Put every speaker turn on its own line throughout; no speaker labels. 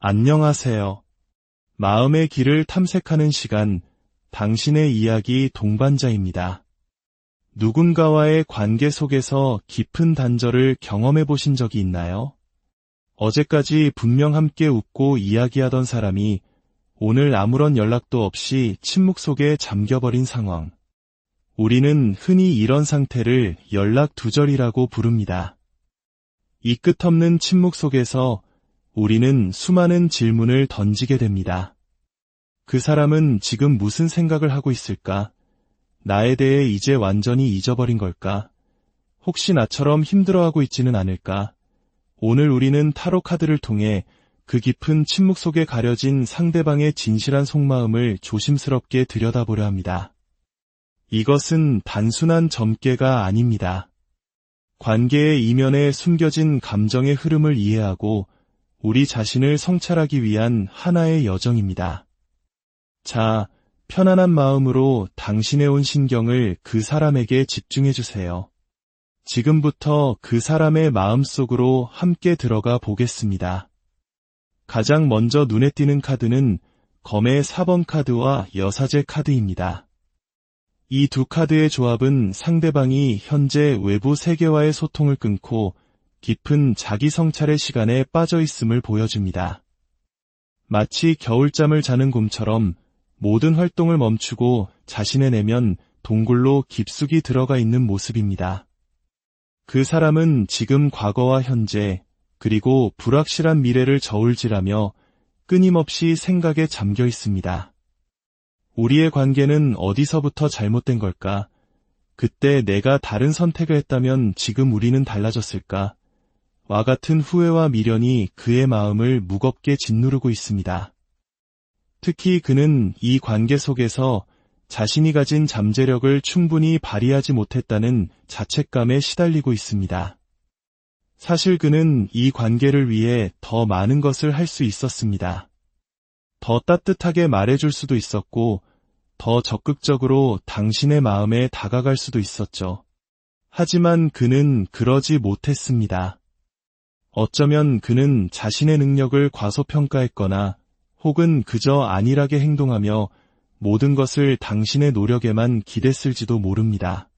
안녕하세요. 마음의 길을 탐색하는 시간, 당신의 이야기 동반자입니다. 누군가와의 관계 속에서 깊은 단절을 경험해 보신 적이 있나요? 어제까지 분명 함께 웃고 이야기하던 사람이 오늘 아무런 연락도 없이 침묵 속에 잠겨버린 상황. 우리는 흔히 이런 상태를 연락 두절이라고 부릅니다. 이 끝없는 침묵 속에서 우리는 수많은 질문을 던지게 됩니다. 그 사람은 지금 무슨 생각을 하고 있을까? 나에 대해 이제 완전히 잊어버린 걸까? 혹시 나처럼 힘들어하고 있지는 않을까? 오늘 우리는 타로 카드를 통해 그 깊은 침묵 속에 가려진 상대방의 진실한 속마음을 조심스럽게 들여다보려 합니다. 이것은 단순한 점괘가 아닙니다. 관계의 이면에 숨겨진 감정의 흐름을 이해하고 우리 자신을 성찰하기 위한 하나의 여정입니다. 자, 편안한 마음으로 당신의 온 신경을 그 사람에게 집중해 주세요. 지금부터 그 사람의 마음속으로 함께 들어가 보겠습니다. 가장 먼저 눈에 띄는 카드는 검의 4번 카드와 여사제 카드입니다. 이 두 카드의 조합은 상대방이 현재 외부 세계와의 소통을 끊고 깊은 자기 성찰의 시간에 빠져 있음을 보여줍니다. 마치 겨울잠을 자는 곰처럼 모든 활동을 멈추고 자신의 내면 동굴로 깊숙이 들어가 있는 모습입니다. 그 사람은 지금 과거와 현재 그리고 불확실한 미래를 저울질하며 끊임없이 생각에 잠겨 있습니다. 우리의 관계는 어디서부터 잘못된 걸까? 그때 내가 다른 선택을 했다면 지금 우리는 달라졌을까? 와 같은 후회와 미련이 그의 마음을 무겁게 짓누르고 있습니다. 특히 그는 이 관계 속에서 자신이 가진 잠재력을 충분히 발휘하지 못했다는 자책감에 시달리고 있습니다. 사실 그는 이 관계를 위해 더 많은 것을 할 수 있었습니다. 더 따뜻하게 말해줄 수도 있었고, 더 적극적으로 당신의 마음에 다가갈 수도 있었죠. 하지만 그는 그러지 못했습니다. 어쩌면 그는 자신의 능력을 과소평가했거나 혹은 그저 안일하게 행동하며 모든 것을 당신의 노력에만 기댔을지도 모릅니다.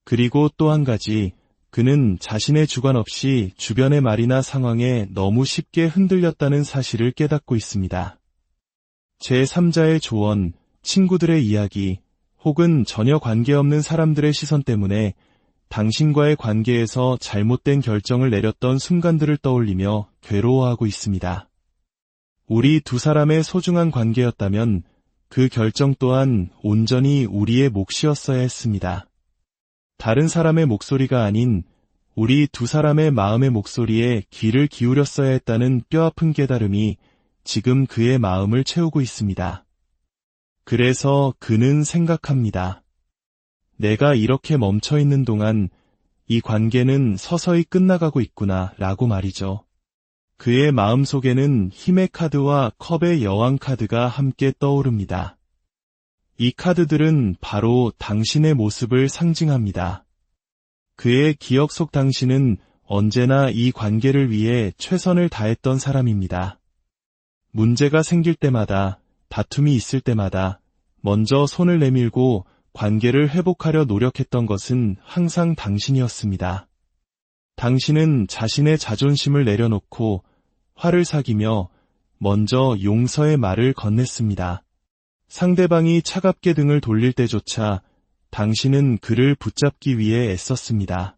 그리고 또 한 가지, 그는 자신의 주관 없이 주변의 말이나 상황에 너무 쉽게 흔들렸다는 사실을 깨닫고 있습니다. 제3자의 조언, 친구들의 이야기, 혹은 전혀 관계없는 사람들의 시선 때문에 당신과의 관계에서 잘못된 결정을 내렸던 순간들을 떠올리며 괴로워하고 있습니다. 우리 두 사람의 소중한 관계였다면 그 결정 또한 온전히 우리의 몫이었어야 했습니다. 다른 사람의 목소리가 아닌 우리 두 사람의 마음의 목소리에 귀를 기울였어야 했다는 뼈아픈 깨달음이 지금 그의 마음을 채우고 있습니다. 그래서 그는 생각합니다. 내가 이렇게 멈춰있는 동안 이 관계는 서서히 끝나가고 있구나 라고 말이죠. 그의 마음속에는 힘의 카드와 컵의 여왕 카드가 함께 떠오릅니다. 이 카드들은 바로 당신의 모습을 상징합니다. 그의 기억 속 당신은 언제나 이 관계를 위해 최선을 다했던 사람입니다. 문제가 생길 때마다, 다툼이 있을 때마다 먼저 손을 내밀고 관계를 회복하려 노력했던 것은 항상 당신이었습니다. 당신은 자신의 자존심을 내려놓고 화를 사귀며 먼저 용서의 말을 건넸습니다. 상대방이 차갑게 등을 돌릴 때조차 당신은 그를 붙잡기 위해 애썼습니다.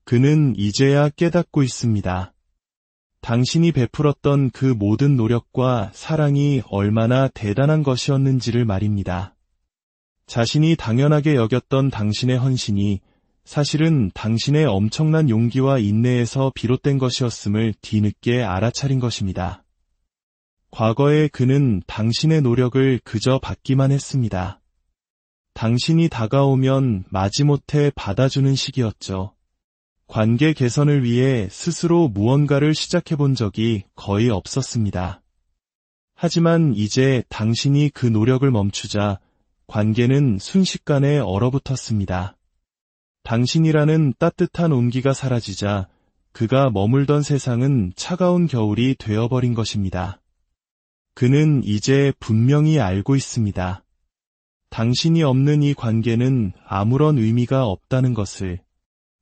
그는 이제야 깨닫고 있습니다. 당신이 베풀었던 그 모든 노력과 사랑이 얼마나 대단한 것이었는지를 말입니다. 자신이 당연하게 여겼던 당신의 헌신이 사실은 당신의 엄청난 용기와 인내에서 비롯된 것이었음을 뒤늦게 알아차린 것입니다. 과거에 그는 당신의 노력을 그저 받기만 했습니다. 당신이 다가오면 마지못해 받아주는 시기였죠. 관계 개선을 위해 스스로 무언가를 시작해본 적이 거의 없었습니다. 하지만 이제 당신이 그 노력을 멈추자 관계는 순식간에 얼어붙었습니다. 당신이라는 따뜻한 온기가 사라지자 그가 머물던 세상은 차가운 겨울이 되어버린 것입니다. 그는 이제 분명히 알고 있습니다. 당신이 없는 이 관계는 아무런 의미가 없다는 것을,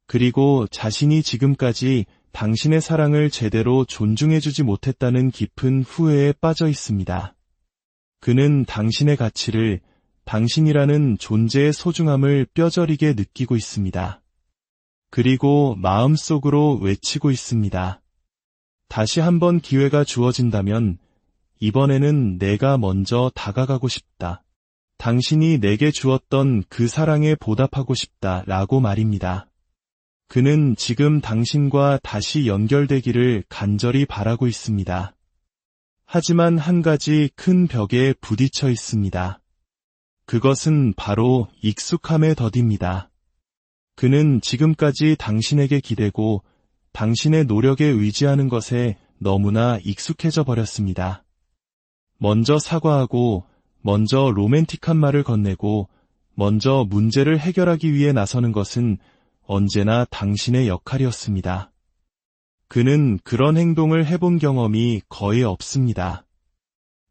그리고 자신이 지금까지 당신의 사랑을 제대로 존중해주지 못했다는 깊은 후회에 빠져 있습니다. 그는 당신의 가치를, 당신이라는 존재의 소중함을 뼈저리게 느끼고 있습니다. 그리고 마음속으로 외치고 있습니다. 다시 한번 기회가 주어진다면 이번에는 내가 먼저 다가가고 싶다. 당신이 내게 주었던 그 사랑에 보답하고 싶다 라고 말입니다. 그는 지금 당신과 다시 연결되기를 간절히 바라고 있습니다. 하지만 한 가지 큰 벽에 부딪혀 있습니다. 그것은 바로 익숙함의 덫입니다. 그는 지금까지 당신에게 기대고 당신의 노력에 의지하는 것에 너무나 익숙해져 버렸습니다. 먼저 사과하고, 먼저 로맨틱한 말을 건네고, 먼저 문제를 해결하기 위해 나서는 것은 언제나 당신의 역할이었습니다. 그는 그런 행동을 해본 경험이 거의 없습니다.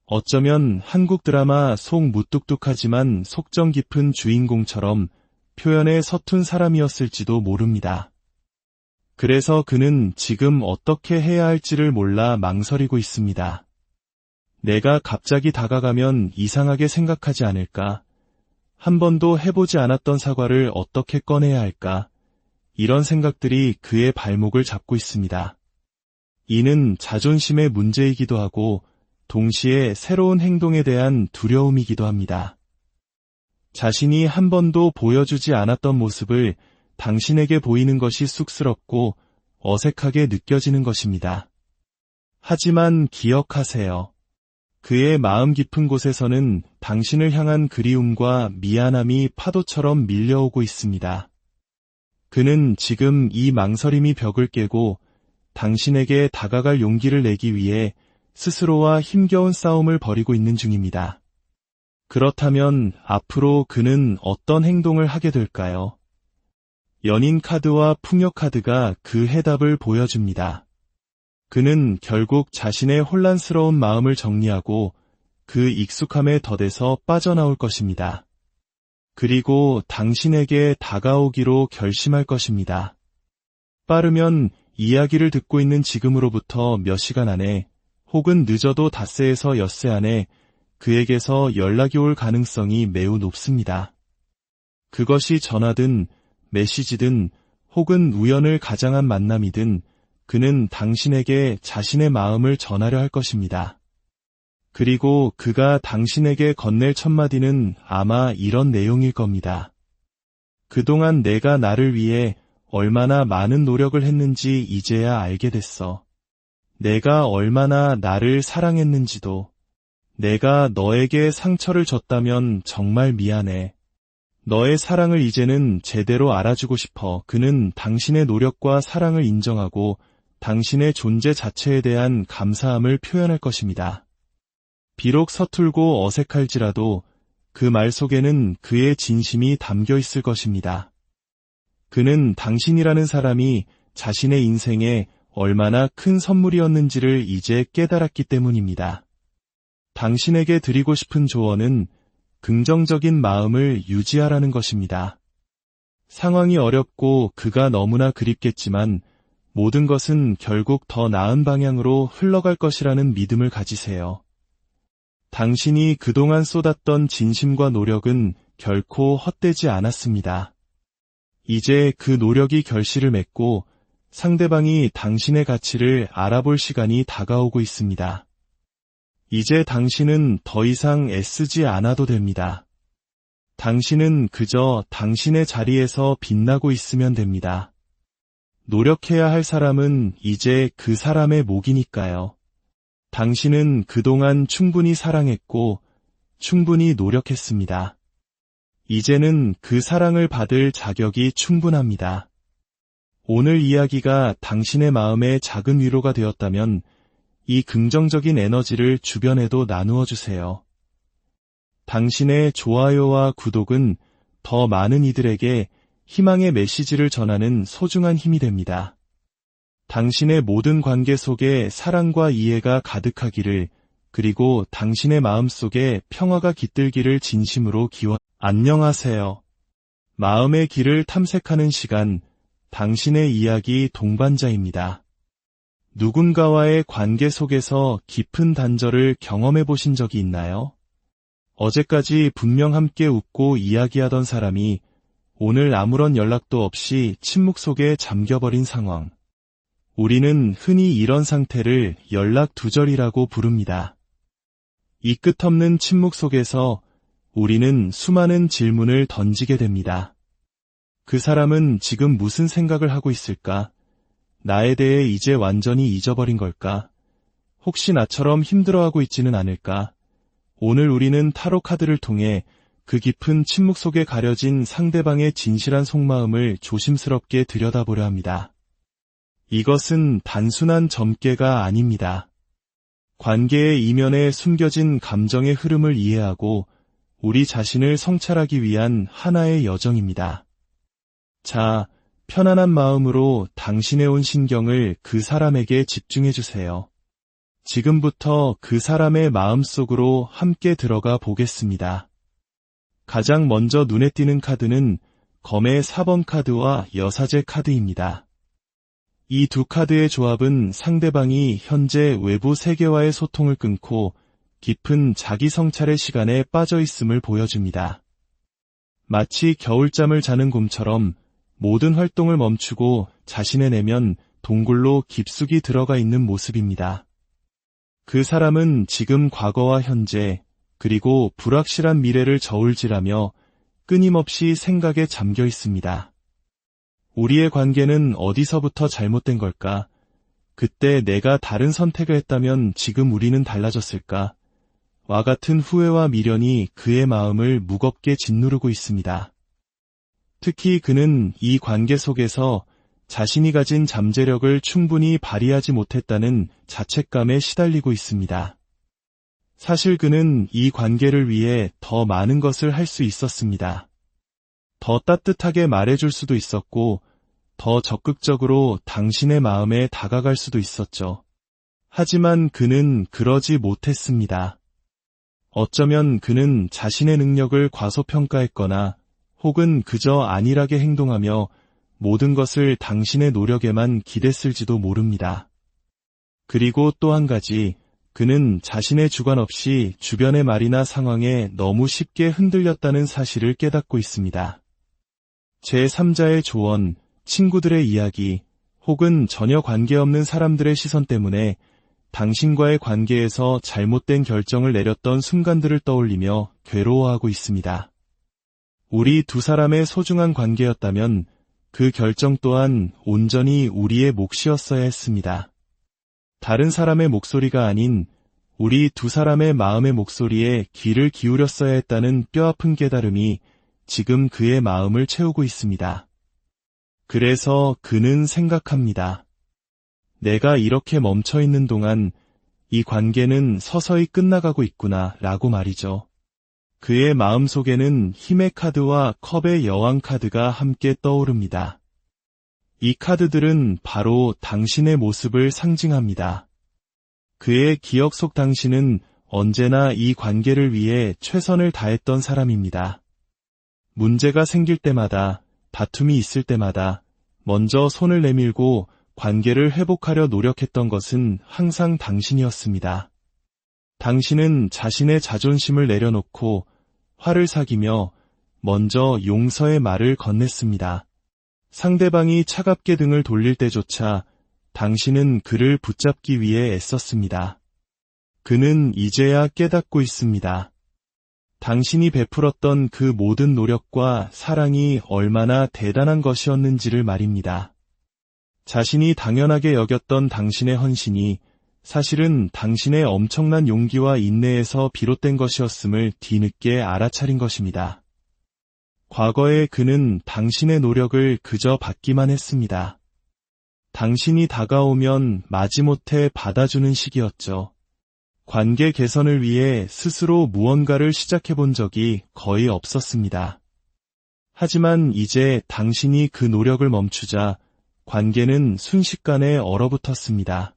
어쩌면 한국 드라마 속 무뚝뚝하지만 속정 깊은 주인공처럼 표현에 서툰 사람이었을지도 모릅니다. 그래서 그는 지금 어떻게 해야 할지를 몰라 망설이고 있습니다. 내가 갑자기 다가가면 이상하게 생각하지 않을까? 한 번도 해보지 않았던 사과를 어떻게 꺼내야 할까? 이런 생각들이 그의 발목을 잡고 있습니다. 이는 자존심의 문제이기도 하고 동시에 새로운 행동에 대한 두려움이기도 합니다. 자신이 한 번도 보여주지 않았던 모습을 당신에게 보이는 것이 쑥스럽고 어색하게 느껴지는 것입니다. 하지만 기억하세요. 그의 마음 깊은 곳에서는 당신을 향한 그리움과 미안함이 파도처럼 밀려오고 있습니다. 그는 지금 이 망설임이 벽을 깨고 당신에게 다가갈 용기를 내기 위해 스스로와 힘겨운 싸움을 벌이고 있는 중입니다. 그렇다면 앞으로 그는 어떤 행동을 하게 될까요? 연인 카드와 풍요 카드가 그 해답을 보여줍니다. 그는 결국 자신의 혼란스러운 마음을 정리하고 그 익숙함의 덫에서 빠져나올 것입니다. 그리고 당신에게 다가오기로 결심할 것입니다. 빠르면 이야기를 듣고 있는 지금으로부터 몇 시간 안에 혹은 늦어도 닷새에서 엿새 안에 그에게서 연락이 올 가능성이 매우 높습니다. 그것이 전화든 메시지든 혹은 우연을 가장한 만남이든 그는 당신에게 자신의 마음을 전하려 할 것입니다. 그리고 그가 당신에게 건넬 첫마디는 아마 이런 내용일 겁니다. 그동안 내가 나를 위해 얼마나 많은 노력을 했는지 이제야 알게 됐어. 내가 얼마나 나를 사랑했는지도. 내가 너에게 상처를 줬다면 정말 미안해. 너의 사랑을 이제는 제대로 알아주고 싶어. 그는 당신의 노력과 사랑을 인정하고 당신의 존재 자체에 대한 감사함을 표현할 것입니다. 비록 서툴고 어색할지라도 그 말 속에는 그의 진심이 담겨 있을 것입니다. 그는 당신이라는 사람이 자신의 인생에 얼마나 큰 선물이었는지를 이제 깨달았기 때문입니다. 당신에게 드리고 싶은 조언은 긍정적인 마음을 유지하라는 것입니다. 상황이 어렵고 그가 너무나 그립겠지만 모든 것은 결국 더 나은 방향으로 흘러갈 것이라는 믿음을 가지세요. 당신이 그동안 쏟았던 진심과 노력은 결코 헛되지 않았습니다. 이제 그 노력이 결실을 맺고 상대방이 당신의 가치를 알아볼 시간이 다가오고 있습니다. 이제 당신은 더 이상 애쓰지 않아도 됩니다. 당신은 그저 당신의 자리에서 빛나고 있으면 됩니다. 노력해야 할 사람은 이제 그 사람의 몫이니까요. 당신은 그동안 충분히 사랑했고 충분히 노력했습니다. 이제는 그 사랑을 받을 자격이 충분합니다. 오늘 이야기가 당신의 마음에 작은 위로가 되었다면 이 긍정적인 에너지를 주변에도 나누어 주세요. 당신의 좋아요와 구독은 더 많은 이들에게 희망의 메시지를 전하는 소중한 힘이 됩니다. 당신의 모든 관계 속에 사랑과 이해가 가득하기를, 그리고 당신의 마음 속에 평화가 깃들기를 진심으로 안녕하세요. 마음의 길을 탐색하는 시간, 당신의 이야기 동반자입니다. 누군가와의 관계 속에서 깊은 단절을 경험해 보신 적이 있나요? 어제까지 분명 함께 웃고 이야기하던 사람이 오늘 아무런 연락도 없이 침묵 속에 잠겨버린 상황. 우리는 흔히 이런 상태를 연락 두절이라고 부릅니다. 이 끝없는 침묵 속에서 우리는 수많은 질문을 던지게 됩니다. 그 사람은 지금 무슨 생각을 하고 있을까? 나에 대해 이제 완전히 잊어버린 걸까? 혹시 나처럼 힘들어하고 있지는 않을까? 오늘 우리는 타로 카드를 통해 그 깊은 침묵 속에 가려진 상대방의 진실한 속마음을 조심스럽게 들여다보려 합니다. 이것은 단순한 점괘가 아닙니다. 관계의 이면에 숨겨진 감정의 흐름을 이해하고 우리 자신을 성찰하기 위한 하나의 여정입니다. 자, 편안한 마음으로 당신의 온 신경을 그 사람에게 집중해 주세요. 지금부터 그 사람의 마음속으로 함께 들어가 보겠습니다. 가장 먼저 눈에 띄는 카드는 검의 4번 카드와 여사제 카드입니다. 이 두 카드의 조합은 상대방이 현재 외부 세계와의 소통을 끊고 깊은 자기 성찰의 시간에 빠져 있음을 보여줍니다. 마치 겨울잠을 자는 곰처럼 모든 활동을 멈추고 자신의 내면 동굴로 깊숙이 들어가 있는 모습입니다. 그 사람은 지금 과거와 현재, 그리고 불확실한 미래를 저울질하며 끊임없이 생각에 잠겨 있습니다. 우리의 관계는 어디서부터 잘못된 걸까? 그때 내가 다른 선택을 했다면 지금 우리는 달라졌을까? 와 같은 후회와 미련이 그의 마음을 무겁게 짓누르고 있습니다. 특히 그는 이 관계 속에서 자신이 가진 잠재력을 충분히 발휘하지 못했다는 자책감에 시달리고 있습니다. 사실 그는 이 관계를 위해 더 많은 것을 할 수 있었습니다. 더 따뜻하게 말해줄 수도 있었고, 더 적극적으로 당신의 마음에 다가갈 수도 있었죠. 하지만 그는 그러지 못했습니다. 어쩌면 그는 자신의 능력을 과소평가했거나 혹은 그저 안일하게 행동하며 모든 것을 당신의 노력에만 기댔을지도 모릅니다. 그리고 또 한 가지, 그는 자신의 주관 없이 주변의 말이나 상황에 너무 쉽게 흔들렸다는 사실을 깨닫고 있습니다. 제3자의 조언, 친구들의 이야기, 혹은 전혀 관계없는 사람들의 시선 때문에 당신과의 관계에서 잘못된 결정을 내렸던 순간들을 떠올리며 괴로워하고 있습니다. 우리 두 사람의 소중한 관계였다면 그 결정 또한 온전히 우리의 몫이었어야 했습니다. 다른 사람의 목소리가 아닌 우리 두 사람의 마음의 목소리에 귀를 기울였어야 했다는 뼈아픈 깨달음이 지금 그의 마음을 채우고 있습니다. 그래서 그는 생각합니다. 내가 이렇게 멈춰있는 동안 이 관계는 서서히 끝나가고 있구나 라고 말이죠. 그의 마음속에는 힘의 카드와 컵의 여왕 카드가 함께 떠오릅니다. 이 카드들은 바로 당신의 모습을 상징합니다. 그의 기억 속 당신은 언제나 이 관계를 위해 최선을 다했던 사람입니다. 문제가 생길 때마다, 다툼이 있을 때마다 먼저 손을 내밀고 관계를 회복하려 노력했던 것은 항상 당신이었습니다. 당신은 자신의 자존심을 내려놓고 화를 사귀며 먼저 용서의 말을 건넸습니다. 상대방이 차갑게 등을 돌릴 때조차 당신은 그를 붙잡기 위해 애썼습니다. 그는 이제야 깨닫고 있습니다. 당신이 베풀었던 그 모든 노력과 사랑이 얼마나 대단한 것이었는지를 말입니다. 자신이 당연하게 여겼던 당신의 헌신이 사실은 당신의 엄청난 용기와 인내에서 비롯된 것이었음을 뒤늦게 알아차린 것입니다. 과거에 그는 당신의 노력을 그저 받기만 했습니다. 당신이 다가오면 마지못해 받아주는 시기였죠. 관계 개선을 위해 스스로 무언가를 시작해본 적이 거의 없었습니다. 하지만 이제 당신이 그 노력을 멈추자 관계는 순식간에 얼어붙었습니다.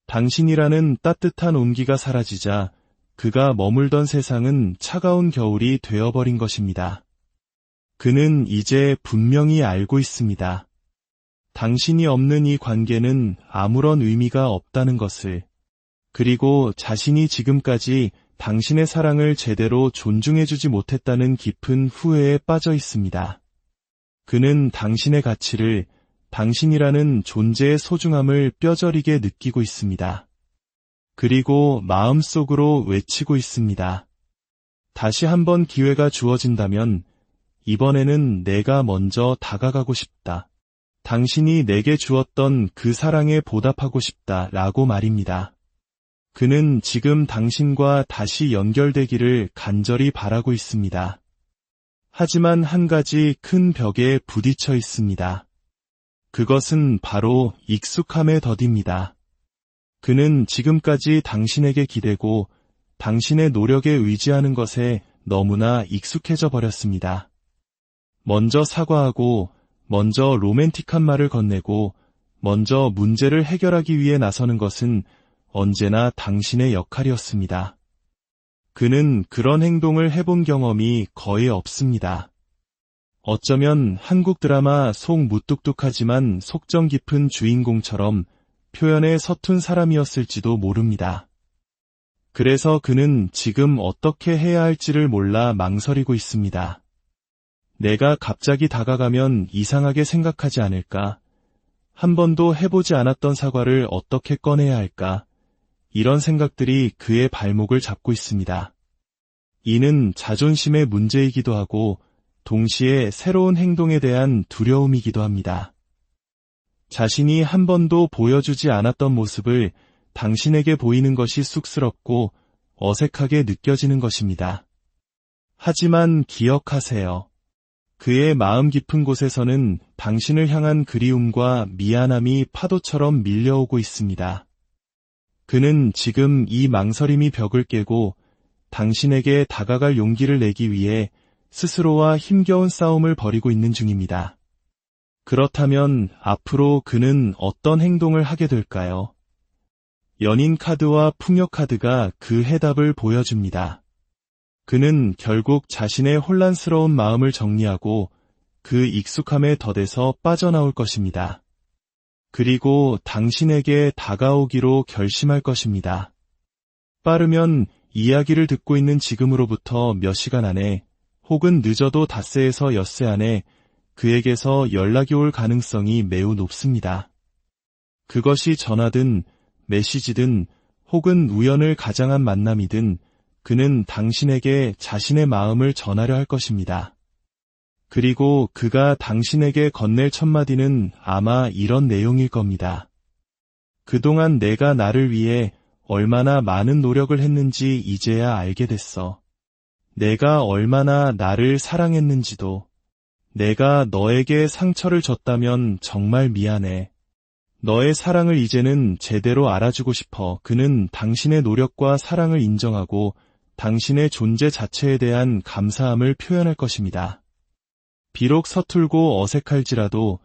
당신이라는 따뜻한 온기가 사라지자 그가 머물던 세상은 차가운 겨울이 되어버린 것입니다. 그는 이제 분명히 알고 있습니다. 당신이 없는 이 관계는 아무런 의미가 없다는 것을, 그리고 자신이 지금까지 당신의 사랑을 제대로 존중해주지 못했다는 깊은 후회에 빠져 있습니다. 그는 당신의 가치를, 당신이라는 존재의 소중함을 뼈저리게 느끼고 있습니다. 그리고 마음속으로 외치고 있습니다. 다시 한번 기회가 주어진다면 이번에는 내가 먼저 다가가고 싶다. 당신이 내게 주었던 그 사랑에 보답하고 싶다 라고 말입니다. 그는 지금 당신과 다시 연결되기를 간절히 바라고 있습니다. 하지만 한 가지 큰 벽에 부딪혀 있습니다. 그것은 바로 익숙함의 덫입니다. 그는 지금까지 당신에게 기대고 당신의 노력에 의지하는 것에 너무나 익숙해져 버렸습니다. 먼저 사과하고, 먼저 로맨틱한 말을 건네고, 먼저 문제를 해결하기 위해 나서는 것은 언제나 당신의 역할이었습니다. 그는 그런 행동을 해본 경험이 거의 없습니다. 어쩌면 한국 드라마 속 무뚝뚝하지만 속정 깊은 주인공처럼 표현에 서툰 사람이었을지도 모릅니다. 그래서 그는 지금 어떻게 해야 할지를 몰라 망설이고 있습니다. 내가 갑자기 다가가면 이상하게 생각하지 않을까? 한 번도 해보지 않았던 사과를 어떻게 꺼내야 할까? 이런 생각들이 그의 발목을 잡고 있습니다. 이는 자존심의 문제이기도 하고 동시에 새로운 행동에 대한 두려움이기도 합니다. 자신이 한 번도 보여주지 않았던 모습을 당신에게 보이는 것이 쑥스럽고 어색하게 느껴지는 것입니다. 하지만 기억하세요. 그의 마음 깊은 곳에서는 당신을 향한 그리움과 미안함이 파도처럼 밀려오고 있습니다. 그는 지금 이 망설임이 벽을 깨고 당신에게 다가갈 용기를 내기 위해 스스로와 힘겨운 싸움을 벌이고 있는 중입니다. 그렇다면 앞으로 그는 어떤 행동을 하게 될까요? 연인 카드와 풍요 카드가 그 해답을 보여줍니다. 그는 결국 자신의 혼란스러운 마음을 정리하고 그 익숙함의 덫에서 빠져나올 것입니다. 그리고 당신에게 다가오기로 결심할 것입니다. 빠르면 이야기를 듣고 있는 지금으로부터 몇 시간 안에 혹은 늦어도 닷새에서 엿새 안에 그에게서 연락이 올 가능성이 매우 높습니다. 그것이 전화든 메시지든 혹은 우연을 가장한 만남이든 그는 당신에게 자신의 마음을 전하려 할 것입니다. 그리고 그가 당신에게 건넬 첫마디는 아마 이런 내용일 겁니다. 그동안 내가 나를 위해 얼마나 많은 노력을 했는지 이제야 알게 됐어. 내가 얼마나 나를 사랑했는지도. 내가 너에게 상처를 줬다면 정말 미안해. 너의 사랑을 이제는 제대로 알아주고 싶어. 그는 당신의 노력과 사랑을 인정하고 당신의 존재 자체에 대한 감사함을 표현할 것입니다. 비록 서툴고 어색할지라도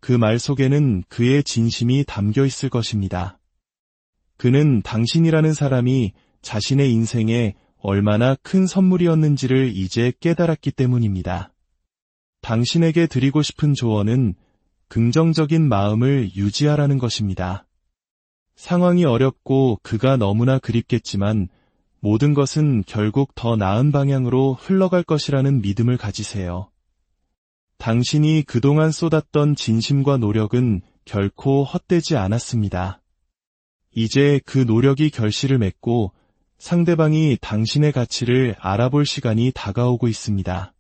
그 말 속에는 그의 진심이 담겨 있을 것입니다. 그는 당신이라는 사람이 자신의 인생에 얼마나 큰 선물이었는지를 이제 깨달았기 때문입니다. 당신에게 드리고 싶은 조언은 긍정적인 마음을 유지하라는 것입니다. 상황이 어렵고 그가 너무나 그립겠지만 모든 것은 결국 더 나은 방향으로 흘러갈 것이라는 믿음을 가지세요. 당신이 그동안 쏟았던 진심과 노력은 결코 헛되지 않았습니다. 이제 그 노력이 결실을 맺고 상대방이 당신의 가치를 알아볼 시간이 다가오고 있습니다.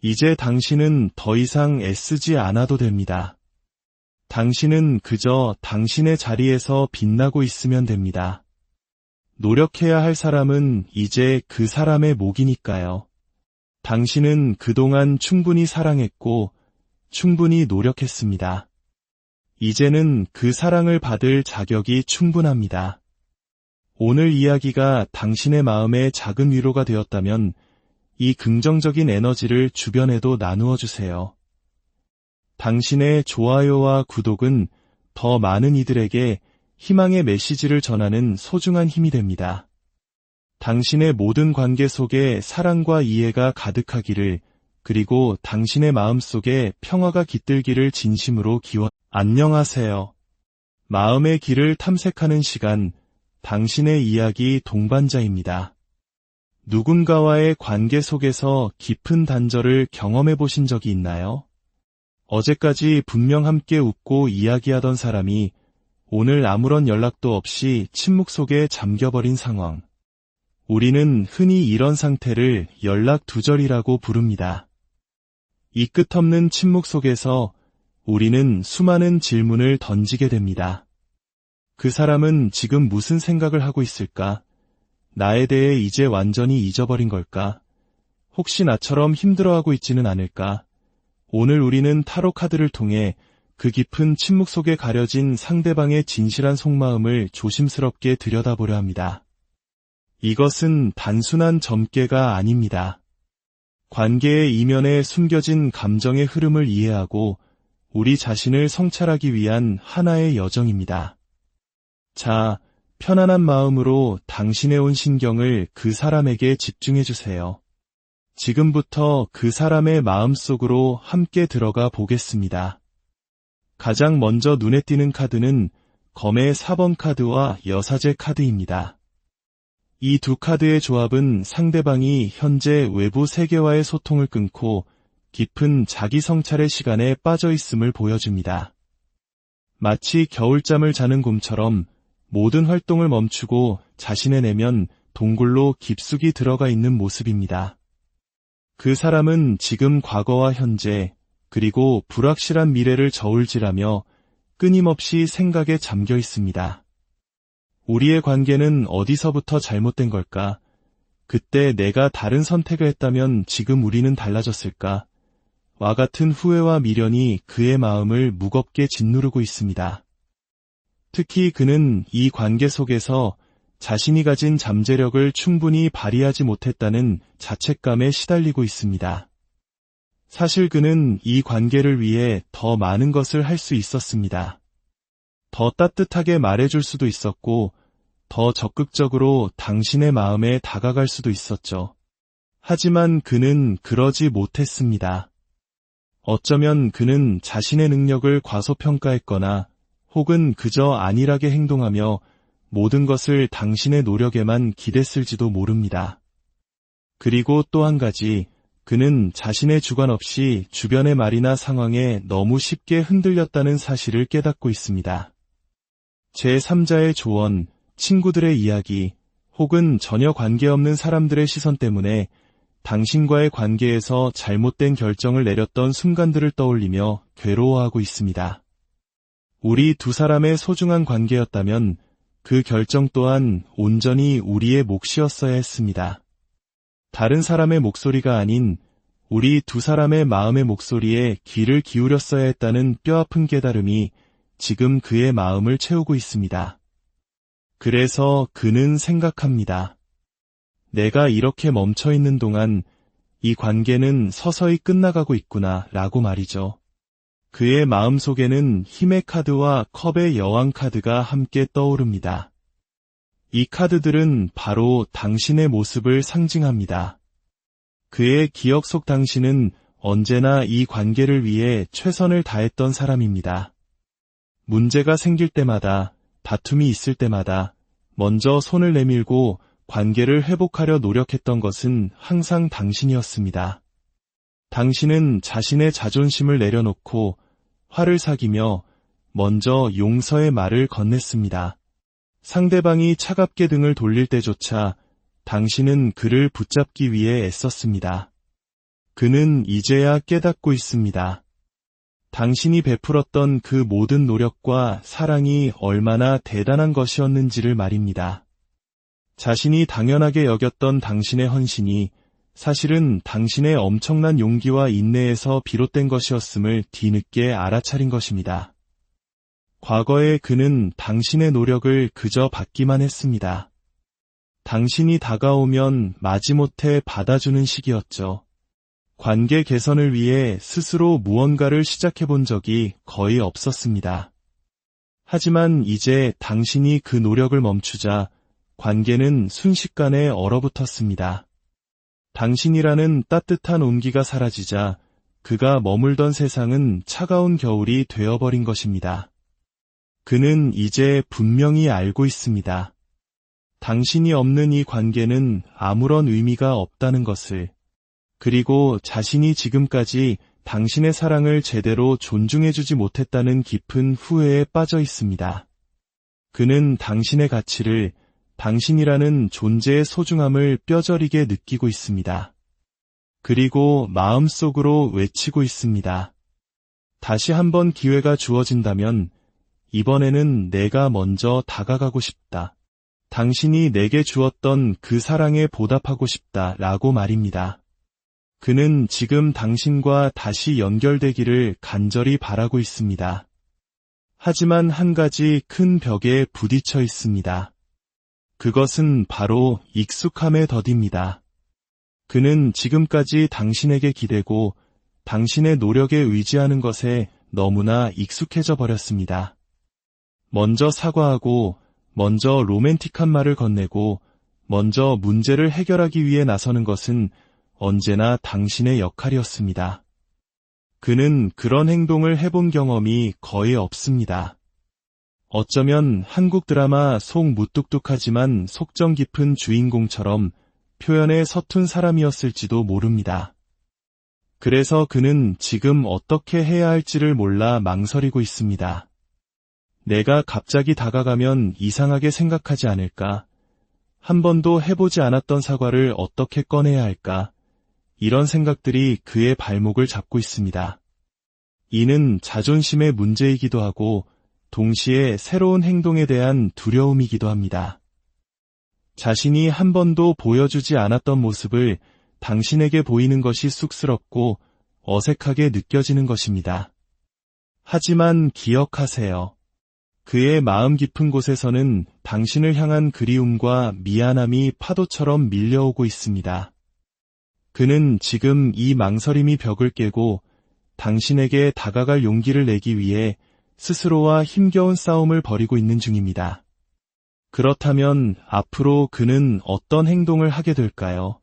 이제 당신은 더 이상 애쓰지 않아도 됩니다. 당신은 그저 당신의 자리에서 빛나고 있으면 됩니다. 노력해야 할 사람은 이제 그 사람의 몫이니까요. 당신은 그동안 충분히 사랑했고 충분히 노력했습니다. 이제는 그 사랑을 받을 자격이 충분합니다. 오늘 이야기가 당신의 마음에 작은 위로가 되었다면 이 긍정적인 에너지를 주변에도 나누어 주세요. 당신의 좋아요와 구독은 더 많은 이들에게 희망의 메시지를 전하는 소중한 힘이 됩니다. 당신의 모든 관계 속에 사랑과 이해가 가득하기를, 그리고 당신의 마음속에 평화가 깃들기를 진심으로 안녕하세요. 마음의 길을 탐색하는 시간, 당신의 이야기 동반자입니다. 누군가와의 관계 속에서 깊은 단절을 경험해 보신 적이 있나요? 어제까지 분명 함께 웃고 이야기하던 사람이 오늘 아무런 연락도 없이 침묵 속에 잠겨버린 상황. 우리는 흔히 이런 상태를 연락 두절이라고 부릅니다. 이 끝없는 침묵 속에서 우리는 수많은 질문을 던지게 됩니다. 그 사람은 지금 무슨 생각을 하고 있을까? 나에 대해 이제 완전히 잊어버린 걸까? 혹시 나처럼 힘들어하고 있지는 않을까? 오늘 우리는 타로 카드를 통해 그 깊은 침묵 속에 가려진 상대방의 진실한 속마음을 조심스럽게 들여다보려 합니다. 이것은 단순한 점괘가 아닙니다. 관계의 이면에 숨겨진 감정의 흐름을 이해하고 우리 자신을 성찰하기 위한 하나의 여정입니다. 자, 편안한 마음으로 당신의 온 신경을 그 사람에게 집중해 주세요. 지금부터 그 사람의 마음속으로 함께 들어가 보겠습니다. 가장 먼저 눈에 띄는 카드는 검의 4번 카드와 여사제 카드입니다. 이 두 카드의 조합은 상대방이 현재 외부 세계와의 소통을 끊고 깊은 자기 성찰의 시간에 빠져 있음을 보여줍니다. 마치 겨울잠을 자는 곰처럼 모든 활동을 멈추고 자신의 내면 동굴로 깊숙이 들어가 있는 모습입니다. 그 사람은 지금 과거와 현재, 그리고 불확실한 미래를 저울질하며 끊임없이 생각에 잠겨 있습니다. 우리의 관계는 어디서부터 잘못된 걸까? 그때 내가 다른 선택을 했다면 지금 우리는 달라졌을까? 와 같은 후회와 미련이 그의 마음을 무겁게 짓누르고 있습니다. 특히 그는 이 관계 속에서 자신이 가진 잠재력을 충분히 발휘하지 못했다는 자책감에 시달리고 있습니다. 사실 그는 이 관계를 위해 더 많은 것을 할 수 있었습니다. 더 따뜻하게 말해줄 수도 있었고, 더 적극적으로 당신의 마음에 다가갈 수도 있었죠. 하지만 그는 그러지 못했습니다. 어쩌면 그는 자신의 능력을 과소평가했거나 혹은 그저 안일하게 행동하며 모든 것을 당신의 노력에만 기댔을지도 모릅니다. 그리고 또 한 가지, 그는 자신의 주관 없이 주변의 말이나 상황에 너무 쉽게 흔들렸다는 사실을 깨닫고 있습니다. 제3자의 조언, 친구들의 이야기, 혹은 전혀 관계없는 사람들의 시선 때문에 당신과의 관계에서 잘못된 결정을 내렸던 순간들을 떠올리며 괴로워하고 있습니다. 우리 두 사람의 소중한 관계였다면 그 결정 또한 온전히 우리의 몫이었어야 했습니다. 다른 사람의 목소리가 아닌 우리 두 사람의 마음의 목소리에 귀를 기울였어야 했다는 뼈아픈 깨달음이 지금 그의 마음을 채우고 있습니다. 그래서 그는 생각합니다. 내가 이렇게 멈춰있는 동안 이 관계는 서서히 끝나가고 있구나 라고 말이죠. 그의 마음속에는 힘의 카드와 컵의 여왕 카드가 함께 떠오릅니다. 이 카드들은 바로 당신의 모습을 상징합니다. 그의 기억 속 당신은 언제나 이 관계를 위해 최선을 다했던 사람입니다. 문제가 생길 때마다, 다툼이 있을 때마다 먼저 손을 내밀고 관계를 회복하려 노력했던 것은 항상 당신이었습니다. 당신은 자신의 자존심을 내려놓고 화를 사귀며 먼저 용서의 말을 건넸습니다. 상대방이 차갑게 등을 돌릴 때조차 당신은 그를 붙잡기 위해 애썼습니다. 그는 이제야 깨닫고 있습니다. 당신이 베풀었던 그 모든 노력과 사랑이 얼마나 대단한 것이었는지를 말입니다. 자신이 당연하게 여겼던 당신의 헌신이 사실은 당신의 엄청난 용기와 인내에서 비롯된 것이었음을 뒤늦게 알아차린 것입니다. 과거에 그는 당신의 노력을 그저 받기만 했습니다. 당신이 다가오면 마지못해 받아주는 시기였죠. 관계 개선을 위해 스스로 무언가를 시작해 본 적이 거의 없었습니다. 하지만 이제 당신이 그 노력을 멈추자 관계는 순식간에 얼어붙었습니다. 당신이라는 따뜻한 온기가 사라지자 그가 머물던 세상은 차가운 겨울이 되어버린 것입니다. 그는 이제 분명히 알고 있습니다. 당신이 없는 이 관계는 아무런 의미가 없다는 것을, 그리고 자신이 지금까지 당신의 사랑을 제대로 존중해주지 못했다는 깊은 후회에 빠져 있습니다. 그는 당신의 가치를, 당신이라는 존재의 소중함을 뼈저리게 느끼고 있습니다. 그리고 마음속으로 외치고 있습니다. 다시 한번 기회가 주어진다면 이번에는 내가 먼저 다가가고 싶다. 당신이 내게 주었던 그 사랑에 보답하고 싶다 라고 말입니다. 그는 지금 당신과 다시 연결되기를 간절히 바라고 있습니다. 하지만 한 가지 큰 벽에 부딪혀 있습니다. 그것은 바로 익숙함의 덫입니다. 그는 지금까지 당신에게 기대고 당신의 노력에 의지하는 것에 너무나 익숙해져 버렸습니다. 먼저 사과하고, 먼저 로맨틱한 말을 건네고, 먼저 문제를 해결하기 위해 나서는 것은 언제나 당신의 역할이었습니다. 그는 그런 행동을 해본 경험이 거의 없습니다. 어쩌면 한국 드라마 속 무뚝뚝하지만 속정 깊은 주인공처럼 표현에 서툰 사람이었을지도 모릅니다. 그래서 그는 지금 어떻게 해야 할지를 몰라 망설이고 있습니다. 내가 갑자기 다가가면 이상하게 생각하지 않을까? 한 번도 해보지 않았던 사과를 어떻게 꺼내야 할까? 이런 생각들이 그의 발목을 잡고 있습니다. 이는 자존심의 문제이기도 하고 동시에 새로운 행동에 대한 두려움이기도 합니다. 자신이 한 번도 보여주지 않았던 모습을 당신에게 보이는 것이 쑥스럽고 어색하게 느껴지는 것입니다. 하지만 기억하세요. 그의 마음 깊은 곳에서는 당신을 향한 그리움과 미안함이 파도처럼 밀려오고 있습니다. 그는 지금 이 망설임이 벽을 깨고 당신에게 다가갈 용기를 내기 위해 스스로와 힘겨운 싸움을 벌이고 있는 중입니다. 그렇다면 앞으로 그는 어떤 행동을 하게 될까요?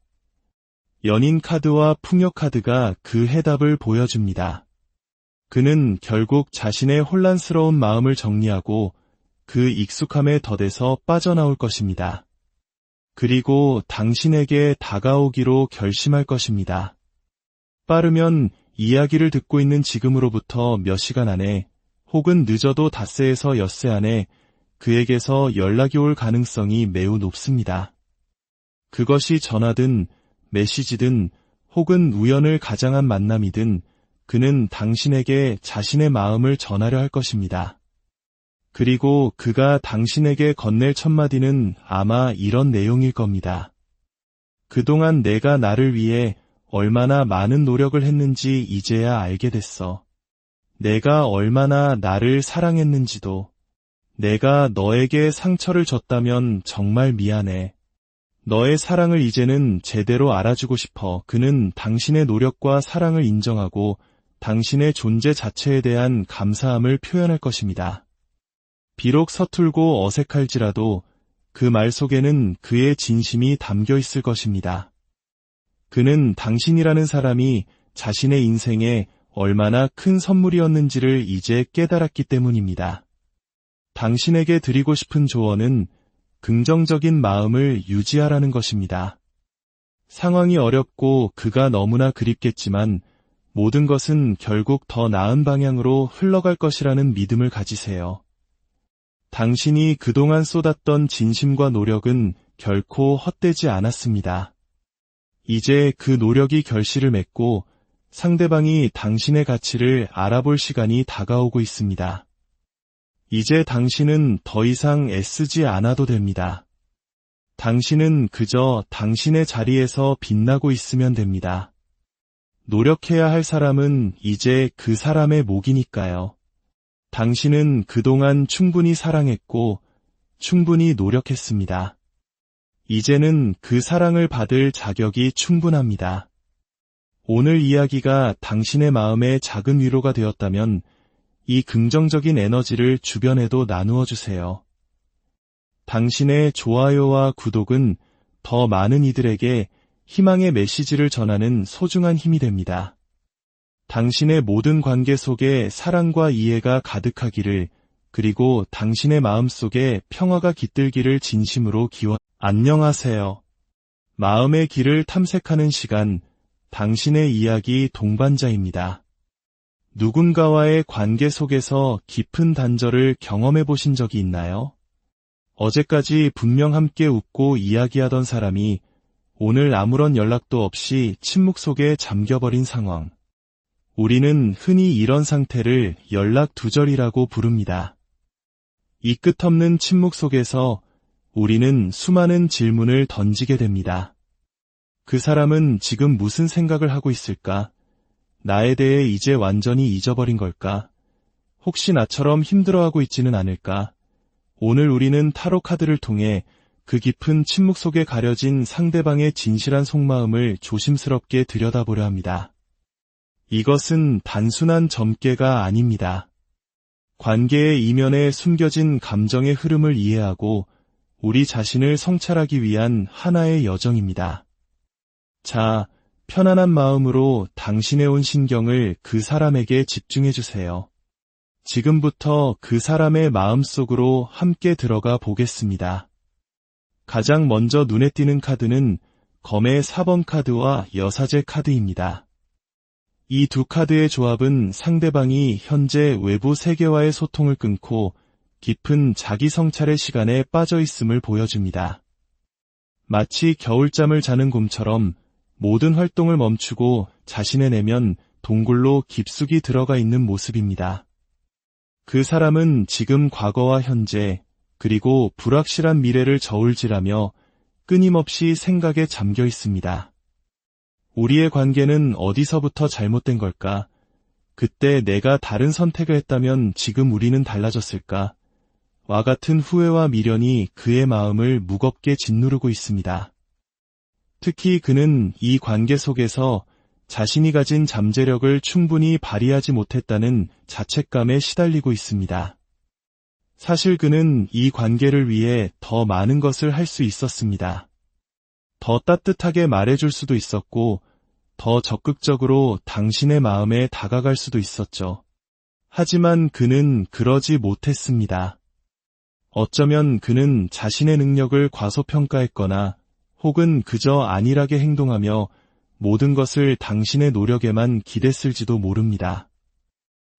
연인 카드와 풍요 카드가 그 해답을 보여줍니다. 그는 결국 자신의 혼란스러운 마음을 정리하고 그 익숙함의 덫에서 빠져나올 것입니다. 그리고 당신에게 다가오기로 결심할 것입니다. 빠르면 이야기를 듣고 있는 지금으로부터 몇 시간 안에 혹은 늦어도 닷새에서 엿새 안에 그에게서 연락이 올 가능성이 매우 높습니다. 그것이 전화든 메시지든 혹은 우연을 가장한 만남이든 그는 당신에게 자신의 마음을 전하려 할 것입니다. 그리고 그가 당신에게 건넬 첫마디는 아마 이런 내용일 겁니다. 그동안 내가 나를 위해 얼마나 많은 노력을 했는지 이제야 알게 됐어. 내가 얼마나 나를 사랑했는지도. 내가 너에게 상처를 줬다면 정말 미안해. 너의 사랑을 이제는 제대로 알아주고 싶어. 그는 당신의 노력과 사랑을 인정하고 당신의 존재 자체에 대한 감사함을 표현할 것입니다. 비록 서툴고 어색할지라도 그 말 속에는 그의 진심이 담겨 있을 것입니다. 그는 당신이라는 사람이 자신의 인생에 얼마나 큰 선물이었는지를 이제 깨달았기 때문입니다. 당신에게 드리고 싶은 조언은 긍정적인 마음을 유지하라는 것입니다. 상황이 어렵고 그가 너무나 그립겠지만 모든 것은 결국 더 나은 방향으로 흘러갈 것이라는 믿음을 가지세요. 당신이 그동안 쏟았던 진심과 노력은 결코 헛되지 않았습니다. 이제 그 노력이 결실을 맺고 상대방이 당신의 가치를 알아볼 시간이 다가오고 있습니다. 이제 당신은 더 이상 애쓰지 않아도 됩니다. 당신은 그저 당신의 자리에서 빛나고 있으면 됩니다. 노력해야 할 사람은 이제 그 사람의 몫이니까요. 당신은 그동안 충분히 사랑했고 충분히 노력했습니다. 이제는 그 사랑을 받을 자격이 충분합니다. 오늘 이야기가 당신의 마음에 작은 위로가 되었다면 이 긍정적인 에너지를 주변에도 나누어 주세요. 당신의 좋아요와 구독은 더 많은 이들에게 희망의 메시지를 전하는 소중한 힘이 됩니다. 당신의 모든 관계 속에 사랑과 이해가 가득하기를, 그리고 당신의 마음속에 평화가 깃들기를 진심으로 안녕하세요. 마음의 길을 탐색하는 시간, 당신의 이야기 동반자입니다. 누군가와의 관계 속에서 깊은 단절을 경험해 보신 적이 있나요? 어제까지 분명 함께 웃고 이야기하던 사람이 오늘 아무런 연락도 없이 침묵 속에 잠겨버린 상황. 우리는 흔히 이런 상태를 연락 두절이라고 부릅니다. 이 끝없는 침묵 속에서 우리는 수많은 질문을 던지게 됩니다. 그 사람은 지금 무슨 생각을 하고 있을까? 나에 대해 이제 완전히 잊어버린 걸까? 혹시 나처럼 힘들어하고 있지는 않을까? 오늘 우리는 타로 카드를 통해 그 깊은 침묵 속에 가려진 상대방의 진실한 속마음을 조심스럽게 들여다보려 합니다. 이것은 단순한 점괘가 아닙니다. 관계의 이면에 숨겨진 감정의 흐름을 이해하고 우리 자신을 성찰하기 위한 하나의 여정입니다. 자, 편안한 마음으로 당신의 온 신경을 그 사람에게 집중해 주세요. 지금부터 그 사람의 마음속으로 함께 들어가 보겠습니다. 가장 먼저 눈에 띄는 카드는 검의 4번 카드와 여사제 카드입니다. 이 두 카드의 조합은 상대방이 현재 외부 세계와의 소통을 끊고 깊은 자기 성찰의 시간에 빠져 있음을 보여줍니다. 마치 겨울잠을 자는 곰처럼 모든 활동을 멈추고 자신의 내면 동굴로 깊숙이 들어가 있는 모습입니다. 그 사람은 지금 과거와 현재, 그리고 불확실한 미래를 저울질하며 끊임없이 생각에 잠겨 있습니다. 우리의 관계는 어디서부터 잘못된 걸까? 그때 내가 다른 선택을 했다면 지금 우리는 달라졌을까? 와 같은 후회와 미련이 그의 마음을 무겁게 짓누르고 있습니다. 특히 그는 이 관계 속에서 자신이 가진 잠재력을 충분히 발휘하지 못했다는 자책감에 시달리고 있습니다. 사실 그는 이 관계를 위해 더 많은 것을 할 수 있었습니다. 더 따뜻하게 말해줄 수도 있었고, 더 적극적으로 당신의 마음에 다가갈 수도 있었죠. 하지만 그는 그러지 못했습니다. 어쩌면 그는 자신의 능력을 과소평가했거나 혹은 그저 안일하게 행동하며 모든 것을 당신의 노력에만 기댔을지도 모릅니다.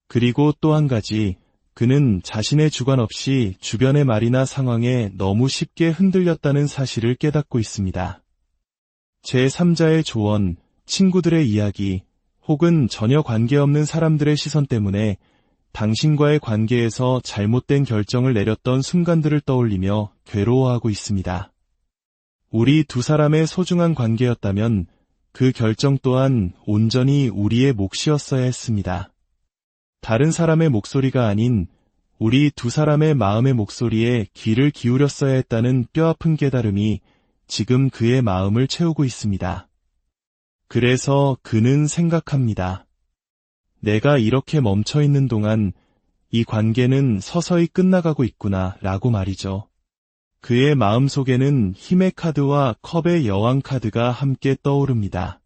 그리고 또 한 가지, 그는 자신의 주관 없이 주변의 말이나 상황에 너무 쉽게 흔들렸다는 사실을 깨닫고 있습니다. 제3자의 조언, 친구들의 이야기, 혹은 전혀 관계없는 사람들의 시선 때문에 당신과의 관계에서 잘못된 결정을 내렸던 순간들을 떠올리며 괴로워하고 있습니다. 우리 두 사람의 소중한 관계였다면 그 결정 또한 온전히 우리의 몫이었어야 했습니다. 다른 사람의 목소리가 아닌 우리 두 사람의 마음의 목소리에 귀를 기울였어야 했다는 뼈아픈 깨달음이 지금 그의 마음을 채우고 있습니다. 그래서 그는 생각합니다. 내가 이렇게 멈춰있는 동안 이 관계는 서서히 끝나가고 있구나 라고 말이죠. 그의 마음속에는 힘의 카드와 컵의 여왕 카드가 함께 떠오릅니다.